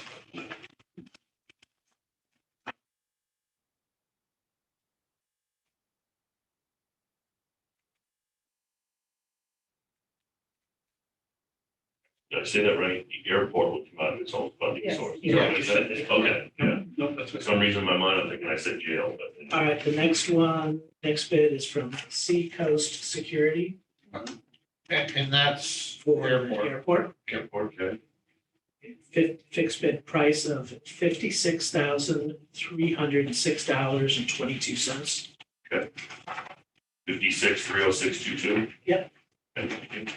Did I say that right? The airport would come out of its own funding Yes. source. Yeah, You said it. Okay, yeah. No, that's For what. some reason, in my mind, I'm thinking I said jail, but. All right, the next bid is from Seacoast Security And that's for the airport. airport. Airport, okay. Fixed bid price of $56,306.22. 56-30622. Yep. Okay, thank you.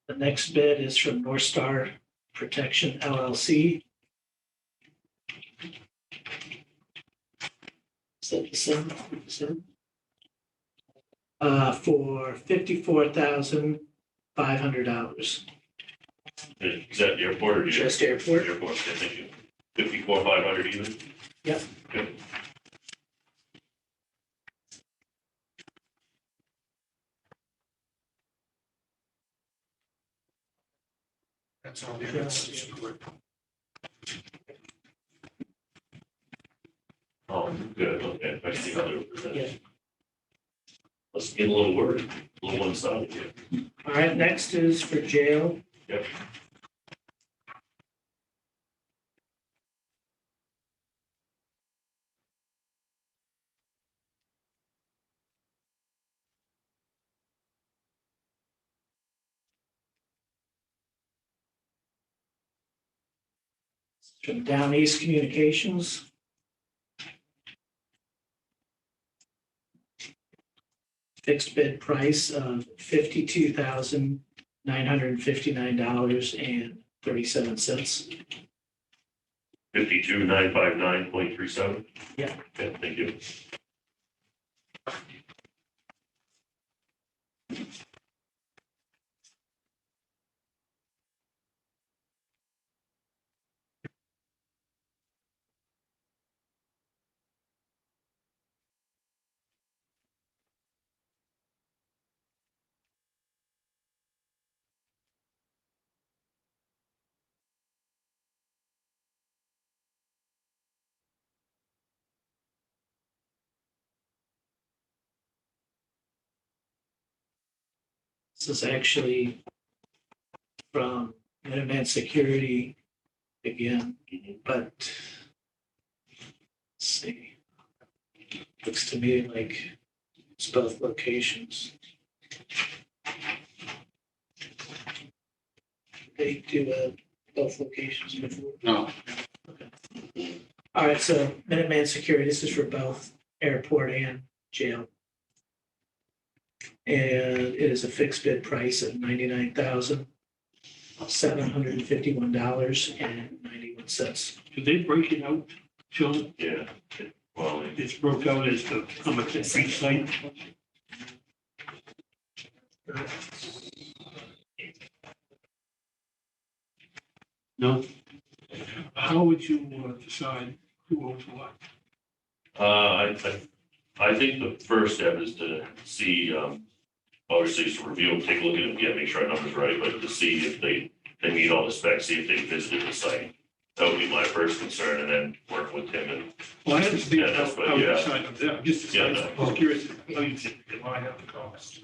The next bid is from North Star Protection LLC. Is that the same? For $54,500. Is that airport or? Just airport. Airport, yeah, thank you. 54,500 even? Yep. Good. That's all the others. Oh, good, okay, I see how they're Yeah. presented. Let's get a little word, a little one-sided here. All right, next is for jail. Yep. From Down East Communications. Fixed bid price of $52,959.37. 52,959.37? Yeah. Okay, thank you. This is actually from Minuteman Security again, but let's see. Looks to me like it's both locations. They do both locations before. No, All right, so Minuteman Security, this is for both airport and jail. And it is a fixed bid price of $99,751.91. Do they break it out, John? Yeah, well, It's broke out as to how much it's each site? No? How would you decide who owns what? I think the first step is to see, obviously, just review them, take a look at them, again, make sure our number's right, but to see if they meet all the specs, see if they visited the site. That would be my first concern, and then work with Tim and, Well, I understand Yeah, that's how what- you yeah. decide on that. I'm just Yeah, I'm curious how you divide up the cost.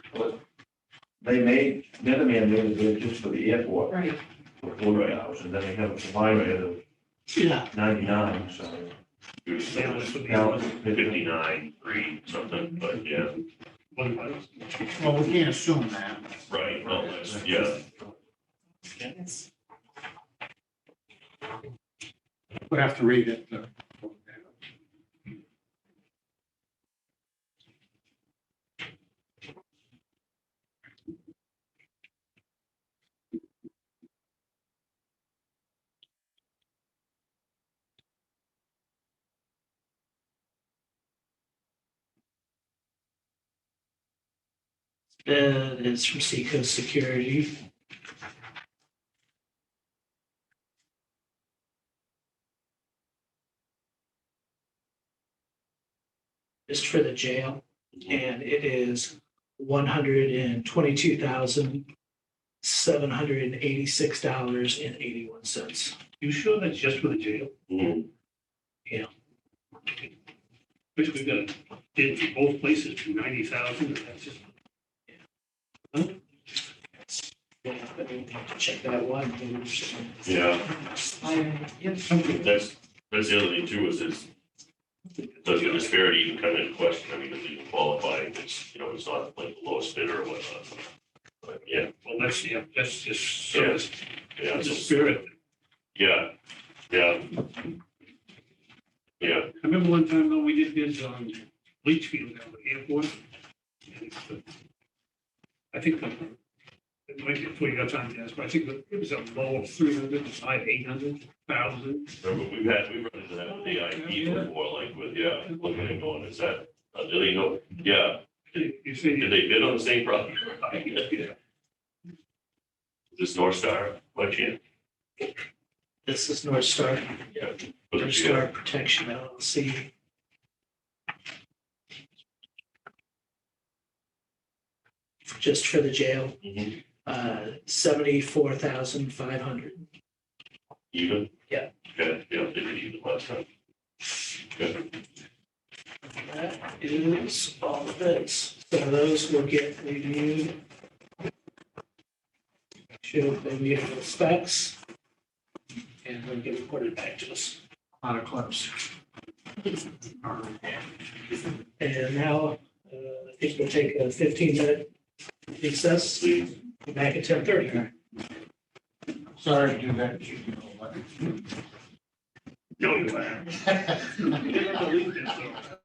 They made, Minuteman made a bid just for the airport Right. for 40,000, then they have a combined bid of Yeah. 99, so. Yeah, that's what Now, the- 59, 3, something, but yeah, One price. well, we can't assume that. right, no, that's, yeah. We'd have to read it. Bid is from Seacoast Security. Just for the jail, and it is $122,786.81. You sure that's just for the jail? Mhm. Which we've got a bid for both places for 90,000, and that's just. Check that one. Yeah, that's the other thing too, is does the disparity even come into question? I mean, does it even qualify if it's, it's not like the lowest bidder or whatnot? But yeah, Well, that's just Yeah. sort of yeah, the so, spirit. yeah, yeah. Yeah, I remember one time though, we did bids on Leachfield at the airport. And I think the before you got time to ask, but I think it was a low of 300, 800,000. Remember, we've run into that with AIP before, like with, yeah, looking and going, is that, do they know? Yeah, You see, did they bid on the same project? yeah. Is this North Star, by chance? This is North Star, Yeah. North Star Protection LLC. Just for the jail, Mhm. 74,500. Even? Yeah. Okay, yeah, they did even last time. Okay. That is all the bids. So those will get reviewed. Show they meet the specs. And they'll get reported back to us. Not a close. And now, I think we'll take a 15-minute recess. Please. Be back at 10:30. Sorry to do that. No, you are. You never believe this, though.